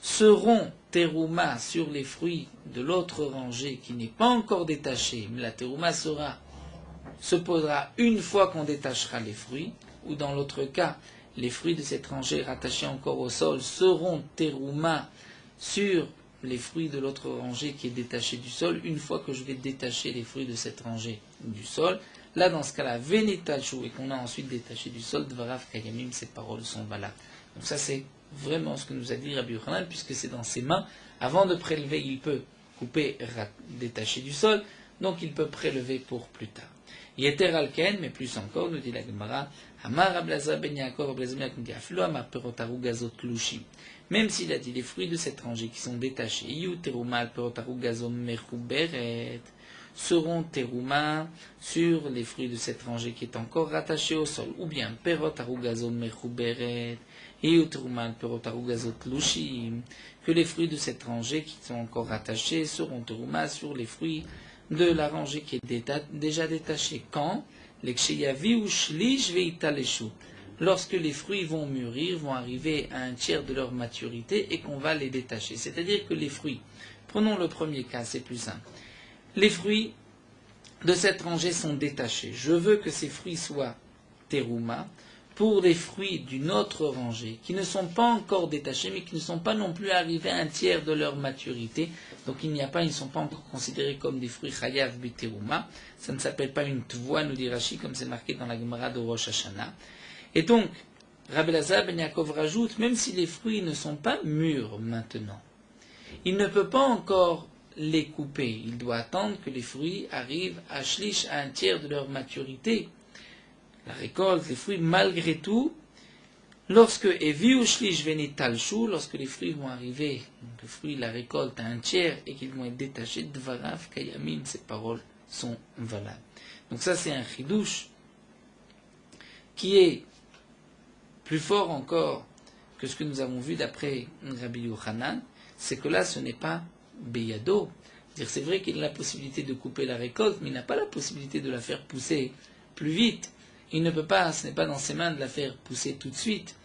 seront terouma sur les fruits de l'autre rangée qui n'est pas encore détachée, mais la terouma se posera une fois qu'on détachera les fruits, ou dans l'autre cas, les fruits de cette rangée rattachés encore au sol seront terouma sur les fruits de l'autre rangée qui est détachée du sol, une fois que je vais détacher les fruits de cette rangée du sol. Là, dans ce cas-là, Vénétalchou, et qu'on a ensuite détaché du sol, Dvarav Kayamim, ces paroles sont valables. Donc ça, c'est vraiment ce que nous a dit Rabbi Yochanan, puisque c'est dans ses mains. Avant de prélever, il peut couper, détacher du sol, donc il peut prélever pour plus tard. Yeter alken, mais plus encore, nous dit la Gemara, Amar Ablaza ben Yaakov, Ablaza ben Yaakov, Aflo Amar perot arugazot lushim. Même s'il a dit les fruits de cette rangée qui sont détachés, Iyu terumal perot arugazot mechuberet, seront terouma sur les fruits de cette rangée qui est encore rattachée au sol, ou bien perot arugazot mechuberet, Iyu terumal perot arugazot lushim, que les fruits de cette rangée qui sont encore rattachés seront terouma sur les fruits de la rangée qui est déjà détachée. Quand? Lorsque les fruits vont mûrir, vont arriver à un tiers de leur maturité et qu'on va les détacher. C'est-à-dire que les fruits, prenons le premier cas, c'est plus simple. Les fruits de cette rangée sont détachés. Je veux que ces fruits soient terouma pour les fruits d'une autre rangée qui ne sont pas encore détachés, mais qui ne sont pas non plus arrivés à un tiers de leur maturité. Donc ils ne sont pas encore considérés comme des fruits chayav biterouma. Ça ne s'appelle pas une tvoa, nous dit Rashi, comme c'est marqué dans la Gemara de Rosh Hashanah. Et donc, Rabbi Elazar ben Yaakov rajoute, même si les fruits ne sont pas mûrs maintenant, il ne peut pas encore les couper. Il doit attendre que les fruits arrivent à shlish, à un tiers de leur maturité. La récolte, les fruits, malgré tout, lorsque Eviu shlish venitalshu, lorsque les fruits vont arriver, le fruit, la récolte à un tiers, et qu'ils vont être détachés, dvarav kayamim, ces paroles sont valables. Donc ça, c'est un chidouche qui est plus fort encore que ce que nous avons vu d'après Rabbi Yochanan, c'est que là, ce n'est pas beyado. C'est vrai qu'il a la possibilité de couper la récolte, mais il n'a pas la possibilité de la faire pousser plus vite. Il ne peut pas, ce n'est pas dans ses mains de la faire pousser tout de suite.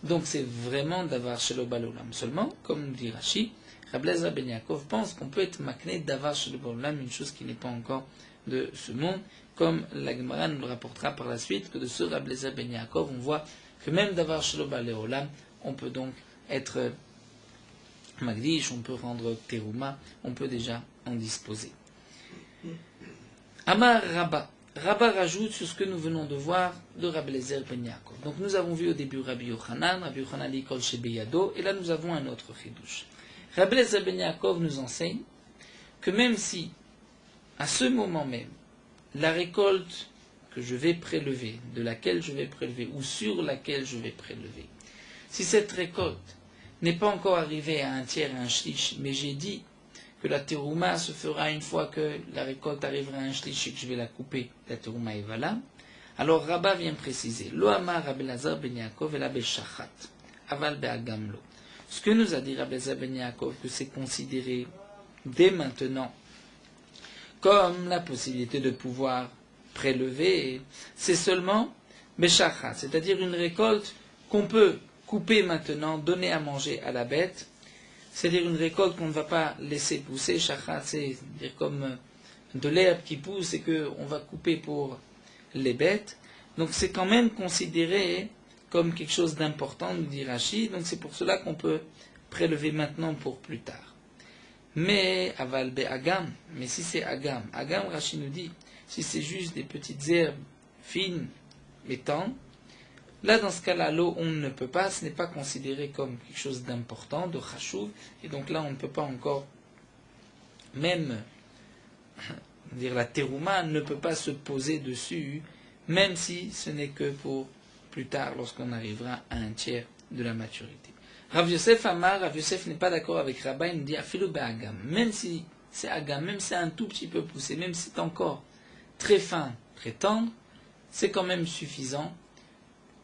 Donc c'est vraiment d'avar shelo balolam. Seulement, comme dit Rashi, Rabbi Elazar ben Yaakov pense qu'on peut être makné d'avar shelo balolam, une chose qui n'est pas encore de ce monde, comme la Gemara nous le rapportera par la suite, que de ce Rabbi Elazar ben Yaakov, on voit que même d'avar shelo balolam, on peut donc être magdish, on peut rendre terouma, on peut déjà en disposer. Amar Rabba. Rabba rajoute sur ce que nous venons de voir de Rabbi Elazar ben Yaakov. Donc nous avons vu au début Rabbi Yochanan dit kol shebeyado, et là nous avons un autre chidouche. Rabbi Elazar ben Yaakov nous enseigne que même si, à ce moment même, la récolte que je vais prélever, de laquelle je vais prélever, ou sur laquelle je vais prélever, si cette récolte n'est pas encore arrivée à un tiers, à un shlish, mais j'ai dit que la terouma se fera une fois que la récolte arrivera à un shlish et que je vais la couper, la terouma est valable. Alors Rabba vient préciser, Lo amar Rabbi Elazar ben Yaakov ela beshachat, aval be'agamlo. Ce que nous a dit Rabbi Elazar ben Yaakov, que c'est considéré dès maintenant comme la possibilité de pouvoir prélever, c'est seulement beshachat, c'est-à-dire une récolte qu'on peut couper maintenant, donner à manger à la bête, c'est-à-dire une récolte qu'on ne va pas laisser pousser, shachat, c'est-à-dire comme de l'herbe qui pousse et qu'on va couper pour les bêtes. Donc c'est quand même considéré comme quelque chose d'important, nous dit Rashi, donc c'est pour cela qu'on peut prélever maintenant pour plus tard. Mais aval be agam, mais si c'est agam, agam Rashi nous dit, si c'est juste des petites herbes fines et tendres, là dans ce cas-là, l'eau on ne peut pas, ce n'est pas considéré comme quelque chose d'important, de chashuv, et donc là on ne peut pas encore, même dire la terouma ne peut pas se poser dessus, même si ce n'est que pour plus tard, lorsqu'on arrivera à un tiers de la maturité. Rav Yosef Amar, Rav Yosef n'est pas d'accord avec Rabba, il nous dit Afilu be'agam, même si c'est agam, même si c'est un tout petit peu poussé, même si c'est encore très fin, très tendre, c'est quand même suffisant,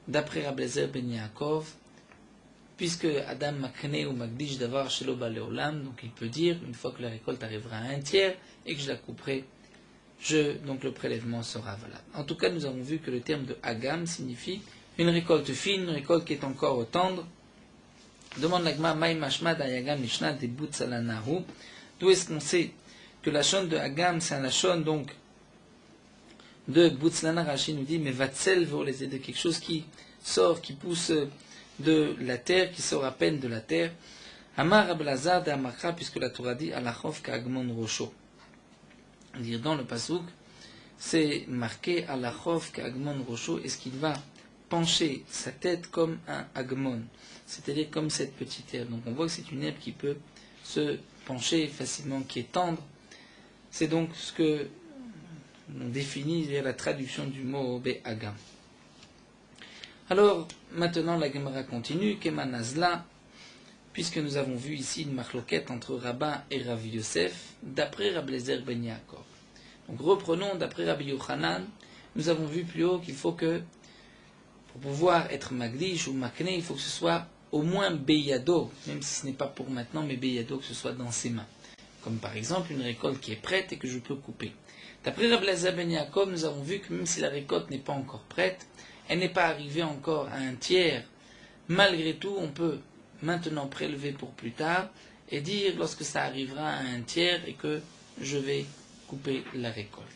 d'après Rabbi Eliezer ben Yaakov, puisque Adam Makne ou Magdish Davar Shelo Baleolam, donc il peut dire, une fois que la récolte arrivera à un tiers et que je la couperai, donc le prélèvement sera valable. En tout cas, nous avons vu que le terme de Agam signifie une récolte fine, une récolte qui est encore tendre. Demande l'Agma, Maï Mashma d'Ayagam Mishnah de Butsalanahu. D'où est-ce qu'on sait que la chaîne de Agam, c'est un chaîne donc de Butsalana. Rashi nous dit, mais Vatzel vaut les aider, quelque chose qui sort, qui pousse de la terre, qui sort à peine de la terre. Amar Ablazar de Amakra, puisque la Torah dit, Alachov Ka'agmon Rosho. Dire dans le pasouk, c'est marqué Alachov Ka'agmon Rosho, est-ce qu'il va pencher sa tête comme un agmon, c'est-à-dire comme cette petite herbe. Donc on voit que c'est une herbe qui peut se pencher facilement, qui est tendre. C'est donc ce que on définit la traduction du mot Be'agam. Alors maintenant la Gemara continue, Kemanazla, puisque nous avons vu ici une marloquette entre Rabba et Rav Yosef, d'après Rabbi Eliezer ben Yaakov. Donc reprenons d'après Rabbi Yochanan, nous avons vu plus haut qu'il faut que, pour pouvoir être Magdish ou Makne, il faut que ce soit au moins Beyado, même si ce n'est pas pour maintenant, mais Beyado, que ce soit dans ses mains. Comme par exemple une récolte qui est prête et que je peux couper. D'après Rabbi Eliezer ben Yaakov, nous avons vu que même si la récolte n'est pas encore prête, elle n'est pas arrivée encore à un tiers, malgré tout, on peut maintenant prélever pour plus tard et dire lorsque ça arrivera à un tiers et que je vais couper la récolte.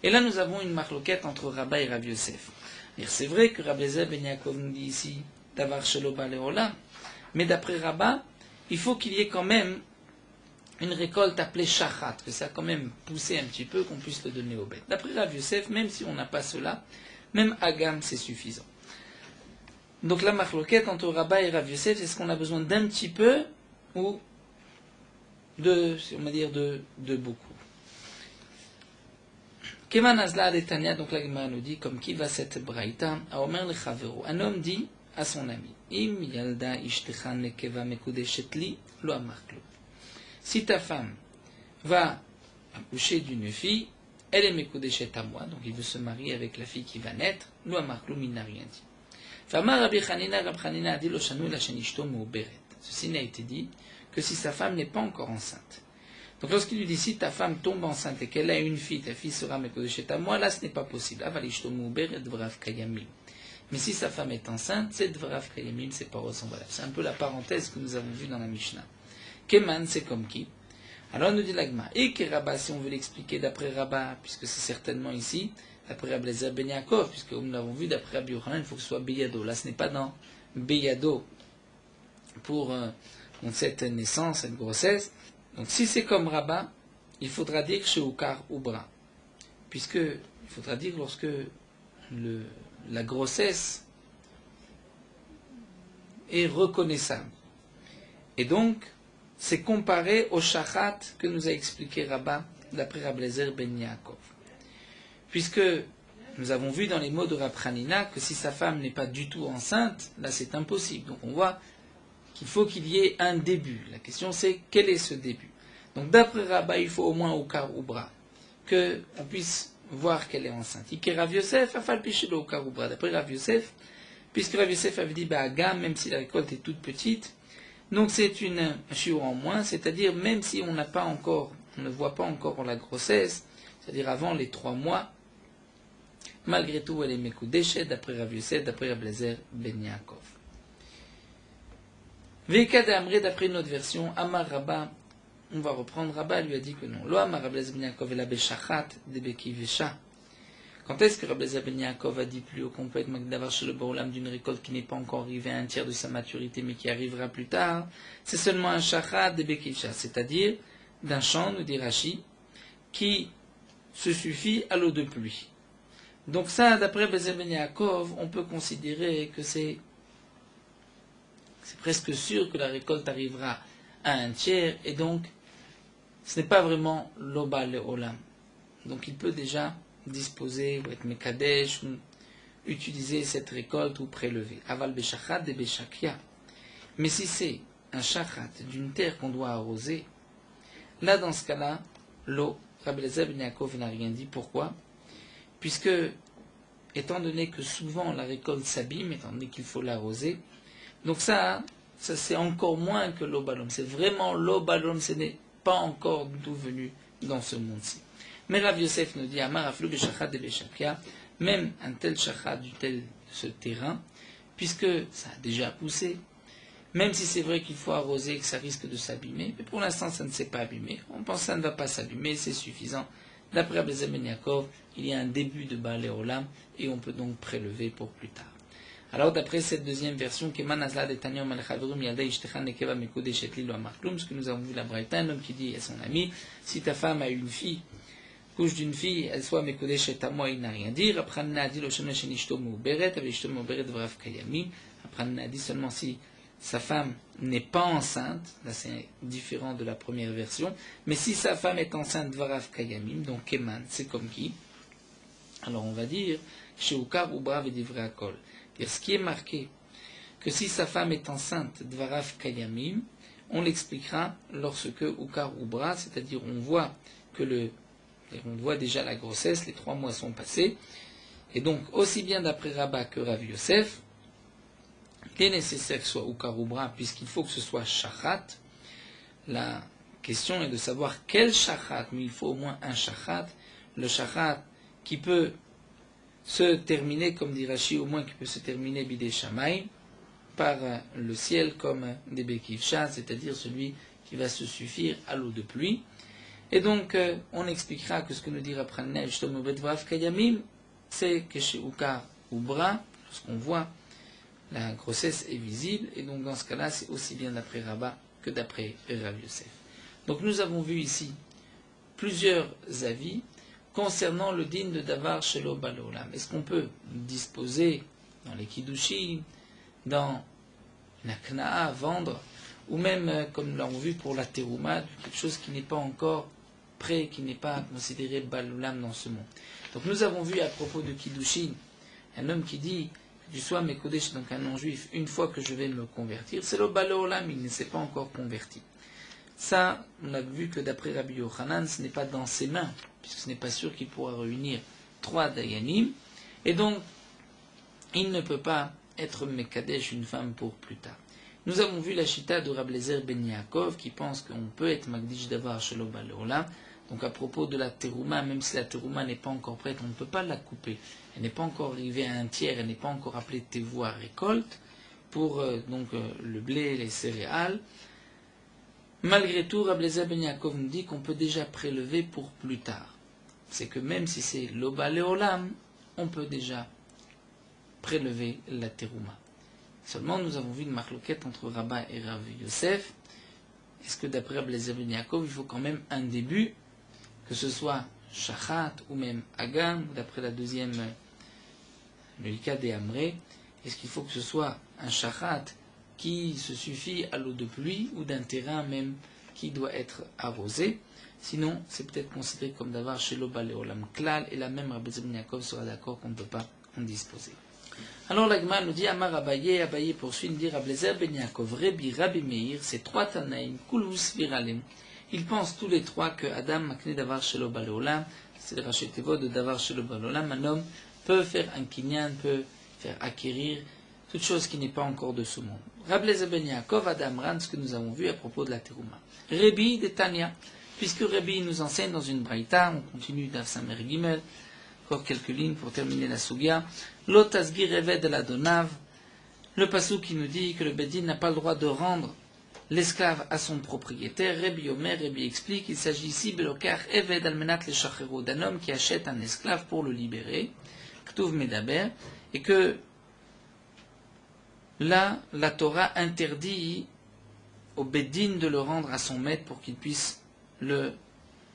Et là nous avons une marloquette entre Rabba et Rav Yosef. C'est vrai que Rabbi Eliezer ben Yaakov nous dit ici Davar Shelo Baleolam, mais d'après Rabba, il faut qu'il y ait quand même une récolte appelée Shachat, que ça a quand même poussé un petit peu, qu'on puisse le donner aux bêtes. D'après Rav Yosef, même si on n'a pas cela, même Agam c'est suffisant. Donc la marloquette entre Rabba et Rav Yosef, est-ce qu'on a besoin d'un petit peu ou de, on va dire, de beaucoup? Keman Azla Adetania, donc la Gemara nous dit, comme qui va cette braïta, a Omer le Chavero, un homme dit à son ami, Im yalda ishtechan nekeva mekudeshet li, lo amarklo. Si ta femme va accoucher d'une fille, elle est mekudeshet à moi, donc il veut se marier avec la fille qui va naître, lo amarklo, il n'a rien dit. Rabbi Chanina a dit ceci n'a été dit que si sa femme n'est pas encore enceinte. Donc lorsqu'il lui dit si ta femme tombe enceinte et qu'elle a une fille, ta fille sera mekodeshet à moi, là ce n'est pas possible. Mais si sa femme est enceinte, c'est dvarav kayamim, ses paroles sont valables. C'est un peu la parenthèse que nous avons vue dans la Mishnah. Keman, c'est comme qui? Alors nous dit l'agma. Et que Rabba, si on veut l'expliquer d'après Rabba, puisque c'est certainement ici, d'après Rabbi Eliezer ben Yaakov, puisque comme nous l'avons vu, d'après Rabbi Yochanan, il faut que ce soit Beyado. Là, ce n'est pas dans Beyado pour cette naissance, cette grossesse. Donc, si c'est comme Rabba, il faudra dire chez Oukar Oubra. Puisque, il faudra dire lorsque la grossesse est reconnaissable. Et donc, c'est comparé au Shachat que nous a expliqué Rabba, d'après Rabbi Eliezer ben Yaakov. Puisque nous avons vu dans les mots de Rav Chanina que si sa femme n'est pas du tout enceinte, là c'est impossible. Donc on voit qu'il faut qu'il y ait un début. La question c'est quel est ce début? Donc d'après Rabba, il faut au moins Oukar Oubra, qu'on puisse voir qu'elle est enceinte. Ike Rav Yosef, afal pichelo Oukar Oubra. D'après Rav Yosef, puisque Rav Yosef avait dit Agam, même si la récolte est toute petite, donc c'est une shiur en moins, c'est-à-dire même si on n'a pas encore, on ne voit pas encore la grossesse, c'est-à-dire avant les 3 mois, malgré tout, elle est Mekudeshet, d'après Rav Yosef, d'après Rabbi Eliezer ben Yaakov. Veika de Amré, d'après une autre version, Amar Rabba, on va reprendre, Rabba lui a dit que non. Lo Amar Rabbi Eliezer ben Yaakov, la Beshachat, de Beki Vesha. Quand est-ce que Rabbi Eliezer ben Yaakov a dit plus haut qu'on peut être Magdavar chez le Baolam d'une récolte qui n'est pas encore arrivée à un tiers de sa maturité mais qui arrivera plus tard? C'est seulement un shachat de Bekisha, c'est-à-dire d'un champ, nous dit Rashi, qui se suffit à l'eau de pluie. Donc ça, d'après Rabbi Eliezer ben Yaakov, on peut considérer que c'est presque sûr que la récolte arrivera à un tiers, et donc ce n'est pas vraiment l'Oba Le'olam. Donc il peut déjà disposer, ou être Mekadesh, ou utiliser cette récolte ou prélever. Aval Beshachat de Beshakia. Mais si c'est un shachat d'une terre qu'on doit arroser, là dans ce cas-là, l'eau, Rabbi Eliezer ben Yaakov n'a rien dit. Pourquoi? Puisque, étant donné que souvent la récolte s'abîme, étant donné qu'il faut l'arroser, donc ça c'est encore moins que l'eau balom. C'est vraiment l'eau balom, ce n'est pas encore d'où venu dans ce monde-ci. Mais Rav Yosef nous dit, Amar aflu beshachat de beshakia, même un tel shachat du tel ce terrain, puisque ça a déjà poussé, même si c'est vrai qu'il faut arroser et que ça risque de s'abîmer, mais pour l'instant ça ne s'est pas abîmé. On pense que ça ne va pas s'abîmer, c'est suffisant. D'après Rabbi Eliezer ben Yaakov, il y a un début de Baal Olam et on peut donc prélever pour plus tard. Alors d'après cette deuxième version, ce que nous avons vu la Braïta, un homme qui dit à son ami, si ta femme a une fille, couche d'une fille, elle soit Mekodesh à moi, il n'a rien dit. Après, on a dit seulement si sa femme n'est pas enceinte, là c'est différent de la première version, mais si sa femme est enceinte, Dvarav Kayamim, donc Keman, c'est comme qui? Alors on va dire, chez Ukar Ubra Vedivre Akol. Ce qui est marqué, que si sa femme est enceinte, Dvarav Kayamim, on l'expliquera lorsque Ukar Ubra, c'est-à-dire on voit déjà la grossesse, les 3 mois sont passés, et donc aussi bien d'après Rabba que Rav Yosef, il est nécessaire que ce soit Ukar Ubra, puisqu'il faut que ce soit Shachat. La question est de savoir quel Shachat, mais il faut au moins un Shachat, le Shachat qui peut se terminer, comme dit Rashi, au moins qui peut se terminer Bidei Shamayim, par le ciel comme des Bekivcha, c'est-à-dire celui qui va se suffire à l'eau de pluie. Et donc, on expliquera que ce que nous dit Rapranel, c'est que chez Ukar Ubra, lorsqu'on voit la grossesse est visible, et donc dans ce cas-là, c'est aussi bien d'après Rabba que d'après Rav Yosef. Donc nous avons vu ici plusieurs avis concernant le din de Davar Shelo Balolam. Est-ce qu'on peut disposer dans les Kiddushin, dans la Kna'a, vendre, ou même, comme nous l'avons vu pour la Terouma, quelque chose qui n'est pas encore prêt, qui n'est pas considéré Balolam dans ce monde. Donc nous avons vu à propos de Kiddushin, un homme qui dit que tu sois Mekodesh, donc un non-juif, une fois que je vais me convertir, c'est le Balolam, il ne s'est pas encore converti. Ça, on a vu que d'après Rabbi Yochanan, ce n'est pas dans ses mains, puisque ce n'est pas sûr qu'il pourra réunir 3 Dayanim, et donc il ne peut pas être Mekadesh, une femme, pour plus tard. Nous avons vu la chita de Rabbi Eliezer ben Yaakov, qui pense qu'on peut être Magdish Davar Shelo Balolam. Donc à propos de la terouma, même si la terouma n'est pas encore prête, on ne peut pas la couper. Elle n'est pas encore arrivée à un tiers, elle n'est pas encore appelée tevoua récolte, pour le blé, les céréales. Malgré tout, Rabbi Eliezer ben Yaakov nous dit qu'on peut déjà prélever pour plus tard. C'est que même si c'est l'Oba Leolam, on peut déjà prélever la terouma. Seulement, nous avons vu une marloquette entre Rabba et Rav Yosef. Est-ce que d'après Rabbi Eliezer ben Yaakov, il faut quand même un début, que ce soit Shachat ou même Hagan, d'après la deuxième, le cas des Amré, est-ce qu'il faut que ce soit un Shachat qui se suffit à l'eau de pluie ou d'un terrain même qui doit être arrosé? Sinon, c'est peut-être considéré comme d'avoir chez l'Oba Leolam Klal, et là même Rabbi Eliezer ben Yaakov sera d'accord qu'on ne peut pas en disposer. Alors la Gemara nous dit, Amar Abaye, Abaye poursuit, nous dit Rabbi Eliezer ben Yaakov, Rebi, Rabbi Meir, ces 3 Tanaïm, Kulus Viralem. Ils pensent tous les 3 que Adam Makne Davar Shelo Balolam, c'est le Rashi Tevot de Davar Shelo Balolam, un homme peut faire un kinyan, peut faire acquérir toute chose qui n'est pas encore de ce monde. Rabbi Eliezer ben Yaakov, Adam Ran, ce que nous avons vu à propos de la terouma. Rebi de Tanya, puisque Rebi nous enseigne dans une braïta, on continue d'Av Samer Gimel, encore quelques lignes pour terminer la Sugia. Lotasgir Eved de la Donav, le passou qui nous dit que le Bedin n'a pas le droit de rendre l'esclave à son propriétaire. Rabbi Omer, Rabbi explique, il s'agit ici belokar eved almenat leshachero, d'un homme qui achète un esclave pour le libérer, ktuv medaber, et que là, la Torah interdit au Beddin de le rendre à son maître pour qu'il puisse le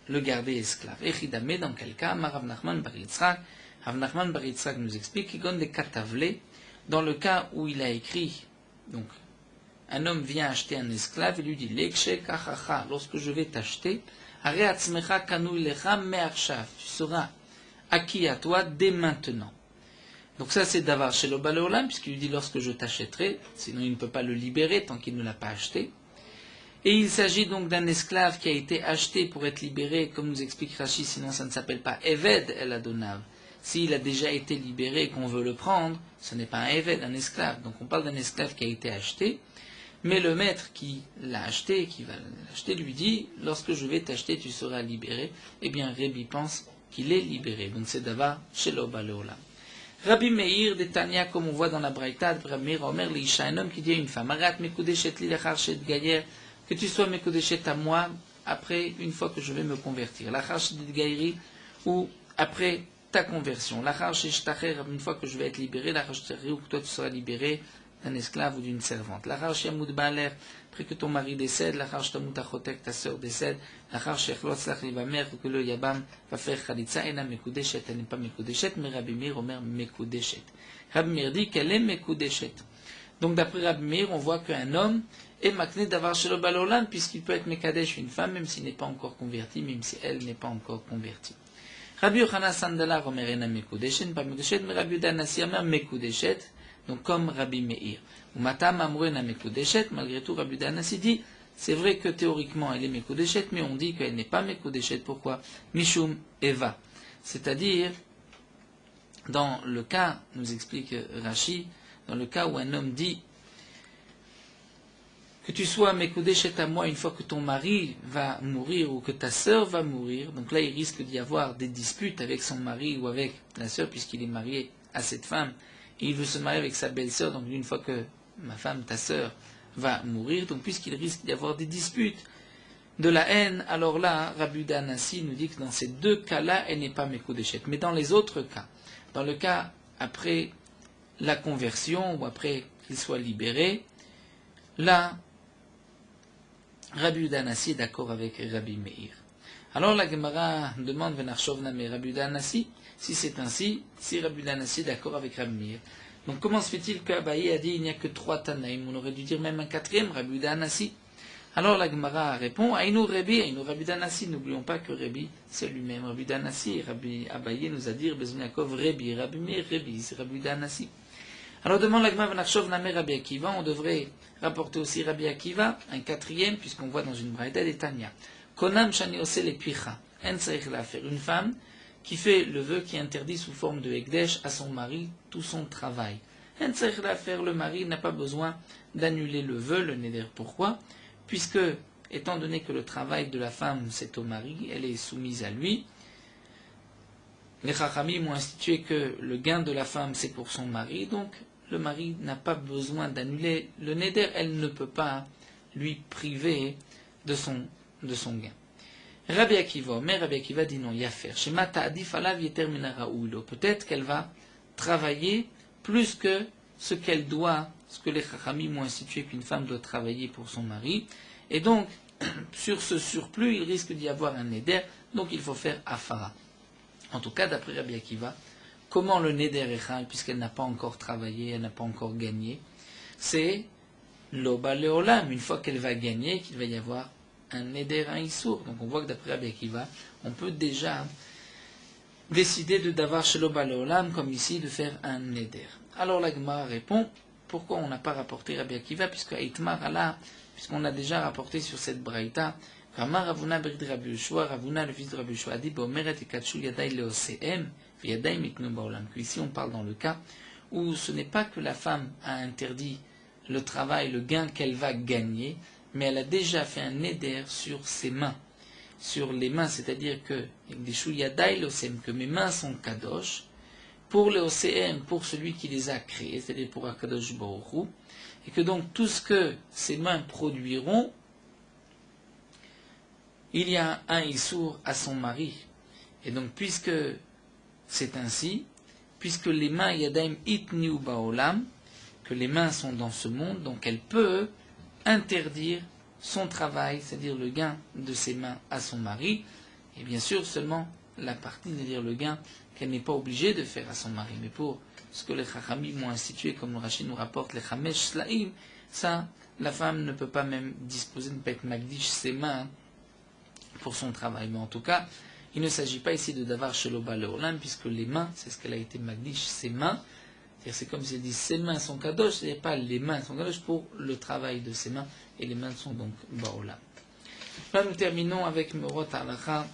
garder esclave. Echidame, dans quel cas, Rav Nachman bar Yitzhak, Rav Nachman bar Yitzhak nous explique qu'il donne des katavlés, dans le cas où il a écrit, donc, un homme vient acheter un esclave et lui dit, Lekshe kachacha, lorsque je vais t'acheter, Are atzmecha kanu ilecha me'arshav, tu seras acquis à toi dès maintenant. Donc ça c'est davar chez le Baleolam, puisqu'il lui dit lorsque je t'achèterai, sinon il ne peut pas le libérer tant qu'il ne l'a pas acheté. Et il s'agit donc d'un esclave qui a été acheté pour être libéré, comme nous explique Rashi, sinon ça ne s'appelle pas Eved el Adonav. S'il a déjà été libéré et qu'on veut le prendre, ce n'est pas un Eved, un esclave. Donc on parle d'un esclave qui a été acheté, mais le maître qui l'a acheté, qui va l'acheter, lui dit, lorsque je vais t'acheter, tu seras libéré. Eh bien Rabbi pense qu'il est libéré. Donc c'est davar chez le Baleolam. Rabbi Meir de Tanya, comme on voit dans la Braïta, Rabbi Meir Omer l'Isha, un homme qui dit à une femme, Arat mekudeshet li lachar shet gayer, que tu sois mekudeshet à moi, après, une fois que je vais me convertir. Lachar shet gairi, ou après ta conversion. Lachar shet tacher, une fois que je vais être libéré, lachar shet tacher, ou que toi tu seras libéré d'un esclave ou d'une servante. Lachar shamud ba'aler, après que ton mari décède, lachar shtamut achotek, ta sœur décède, lachar shechlotz lach livamer, ou que le yabam va faire chalitza, ena mekudeshet, elle n'est pas mekudeshet, mais Rabbi Meir Omer mekudeshet. Rabbi Meir dit qu'elle est mekudeshet. Donc d'après Rabbi Meir, on voit qu'un homme est makné d'avoir chez le balolam, puisqu'il peut être mekadesh une femme, même s'il n'est pas encore converti, même si elle n'est pas encore convertie. Rabbi Yochanan Sandala Omer ena mekudeshet, pas mekudeshet, mais Rabbi Yehuda Hanassi Omer mekudeshet, donc comme Rabbi Meir. Ou matam amrena mekudeshet, malgré tout Rabbi Yehuda Hanassi dit, c'est vrai que théoriquement elle est mekudeshet, mais on dit qu'elle n'est pas mekudeshet. Pourquoi? Mishum Eva. C'est-à-dire, dans le cas, nous explique Rashi, dans le cas où un homme dit que tu sois mekudeshet à moi une fois que ton mari va mourir ou que ta sœur va mourir, donc là il risque d'y avoir des disputes avec son mari ou avec la sœur puisqu'il est marié à cette femme et il veut se marier avec sa belle-sœur, donc une fois que ma femme, ta sœur, va mourir, donc puisqu'il risque d'y avoir des disputes, de la haine, alors là, Rabbi Yehuda Hanassi nous dit que dans ces deux cas-là, elle n'est pas mekudeshet. Mais dans les autres cas, dans le cas après la conversion ou après qu'il soit libéré, là, Rabbi Yehuda Hanassi est d'accord avec Rabbi Meir. Alors la Gemara demande Venarshov Name Rabbi Yehuda Hanassi, si c'est ainsi, si Rabbi Yehuda Hanassi est d'accord avec Rabbi Meir. Donc comment se fait-il qu'Abaye a dit il n'y a que 3 Tanaïm? On aurait dû dire même un 4e, Rabbi Yehuda Hanassi. Alors la Gemara répond Aïnou Rabbi Yehuda Hanassi. N'oublions pas que Rabbi c'est lui-même Rabbi Yehuda Hanassi. Rabbi Abaye nous a dit Bezon Yaakov Rabbi, Rabbi Meir Rabbi, c'est Rabbi Yehuda Hanassi. Alors demande la Gemara Venarshov Name Rabbi Akiva, on devrait rapporter aussi Rabbi Akiva, un 4e, puisqu'on voit dans une braïda des Tanya. Konam shani ose le picha, en tzarich la faire. Une femme qui fait le vœu qui interdit sous forme de Ekdesh à son mari tout son travail. En tzarich la faire, le mari n'a pas besoin d'annuler le vœu, le neder. Pourquoi? Puisque, étant donné que le travail de la femme c'est au mari, elle est soumise à lui, les Chachamim ont institué que le gain de la femme c'est pour son mari, donc le mari n'a pas besoin d'annuler le neder, elle ne peut pas lui priver de son gain. Rabbi Akiva, mais Rabbi Akiva dit non, il y a faire. Peut-être qu'elle va travailler plus que ce qu'elle doit, ce que les Chachamim ont institué qu'une femme doit travailler pour son mari. Et donc, sur ce surplus, il risque d'y avoir un neder, donc il faut faire afara. En tout cas, d'après Rabbi Akiva, comment le neder est chal, puisqu'elle n'a pas encore travaillé, elle n'a pas encore gagné? C'est l'oba leolam, une fois qu'elle va gagner, qu'il va y avoir un neder, un issour. Donc on voit que d'après Rabbi Akiva, on peut déjà décider d'avoir chez l'oba leolam, comme ici, de faire un neder. Alors la Gemara répond, pourquoi on n'a pas rapporté Rabbi Akiva, puisqu'on a déjà rapporté sur cette braïta, Kamar Ravuna Brid Rabbi Yoshua, Ravuna le fils de Rabbi Yoshua, dit Bomeret et Katshu Yadai Leoseem, Yadai Miknu Baolam. Ici on parle dans le cas où ce n'est pas que la femme a interdit le travail, le gain qu'elle va gagner, mais elle a déjà fait un neder sur ses mains, sur les mains, c'est-à-dire que Yadai Leoseem, que mes mains sont kadosh, pour le OCM, pour celui qui les a créés, c'est-à-dire pour Akadosh Baruch Hu, et que donc tout ce que ses mains produiront, il y a un issour à son mari. Et donc puisque c'est ainsi, puisque les mains yadaim itniu baolam, que les mains sont dans ce monde, donc elle peut interdire son travail, c'est-à-dire le gain de ses mains à son mari, et bien sûr seulement la partie, c'est-à-dire le gain qu'elle n'est pas obligée de faire à son mari. Mais pour ce que les Chachamim ont institué, comme le Rashi nous rapporte, les Chamesh Slaim, ça, la femme ne peut pas même disposer, ne peut être magdish ses mains pour son travail. Mais en tout cas, il ne s'agit pas ici de davar sheloba leolam, puisque les mains, c'est ce qu'elle a été magdish, ses mains. C'est comme si elle dit ses mains sont kadosh, c'est pas les mains sont kadosh pour le travail de ses mains, et les mains sont donc baolam. Là, nous terminons avec Meorot Halacha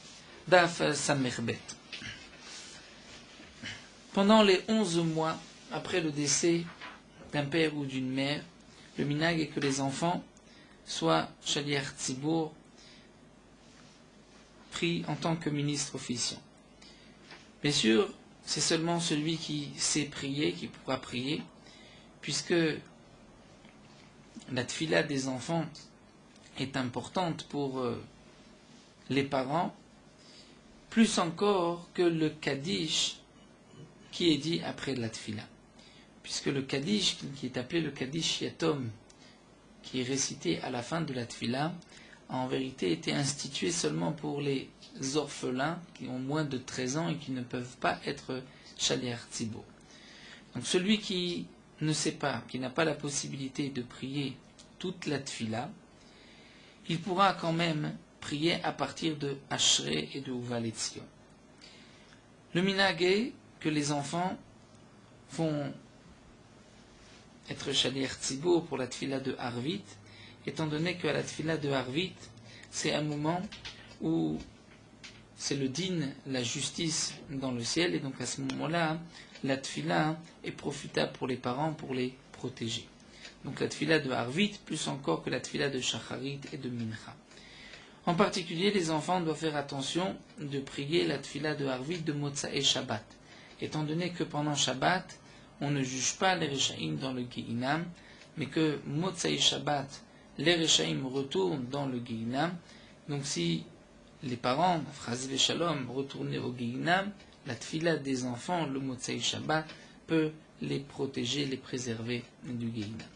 Daf Samerbet. Pendant les 11 mois après le décès d'un père ou d'une mère, le minag est que les enfants soient shaliach tzibour, pris en tant que ministre officiant. Bien sûr, c'est seulement celui qui sait prier qui pourra prier, puisque la tfila des enfants est importante pour les parents, plus encore que le kaddish qui est dit après la tfila. Puisque le kaddish, qui est appelé le kaddish yatom, qui est récité à la fin de la tfila, a en vérité été institué seulement pour les orphelins qui ont moins de 13 ans et qui ne peuvent pas être shaliach tzibur. Donc celui qui ne sait pas, qui n'a pas la possibilité de prier toute la tfila, il pourra quand même prier à partir de Ashrei et de Uval Etzion. Le minhag est que les enfants vont être shaliach tzibur pour la tfila de Harvit, étant donné qu'à la tfila de Harvit, c'est un moment où c'est le din, la justice dans le ciel, et donc à ce moment-là, la tfila est profitable pour les parents, pour les protéger. Donc la tfila de Harvit, plus encore que la tfila de Shacharit et de Mincha. En particulier, les enfants doivent faire attention de prier la tfila de Harvit de Motzae Shabbat, étant donné que pendant Shabbat, on ne juge pas les Rechaïm dans le Gehinam, mais que Motzae Shabbat, les Rechaïm retournent dans le Gehinam. Donc si les parents, Chas v'Shalom, retournaient au Gehinam, la tfila des enfants, le Motzae Shabbat, peut les protéger, les préserver du Gehinam.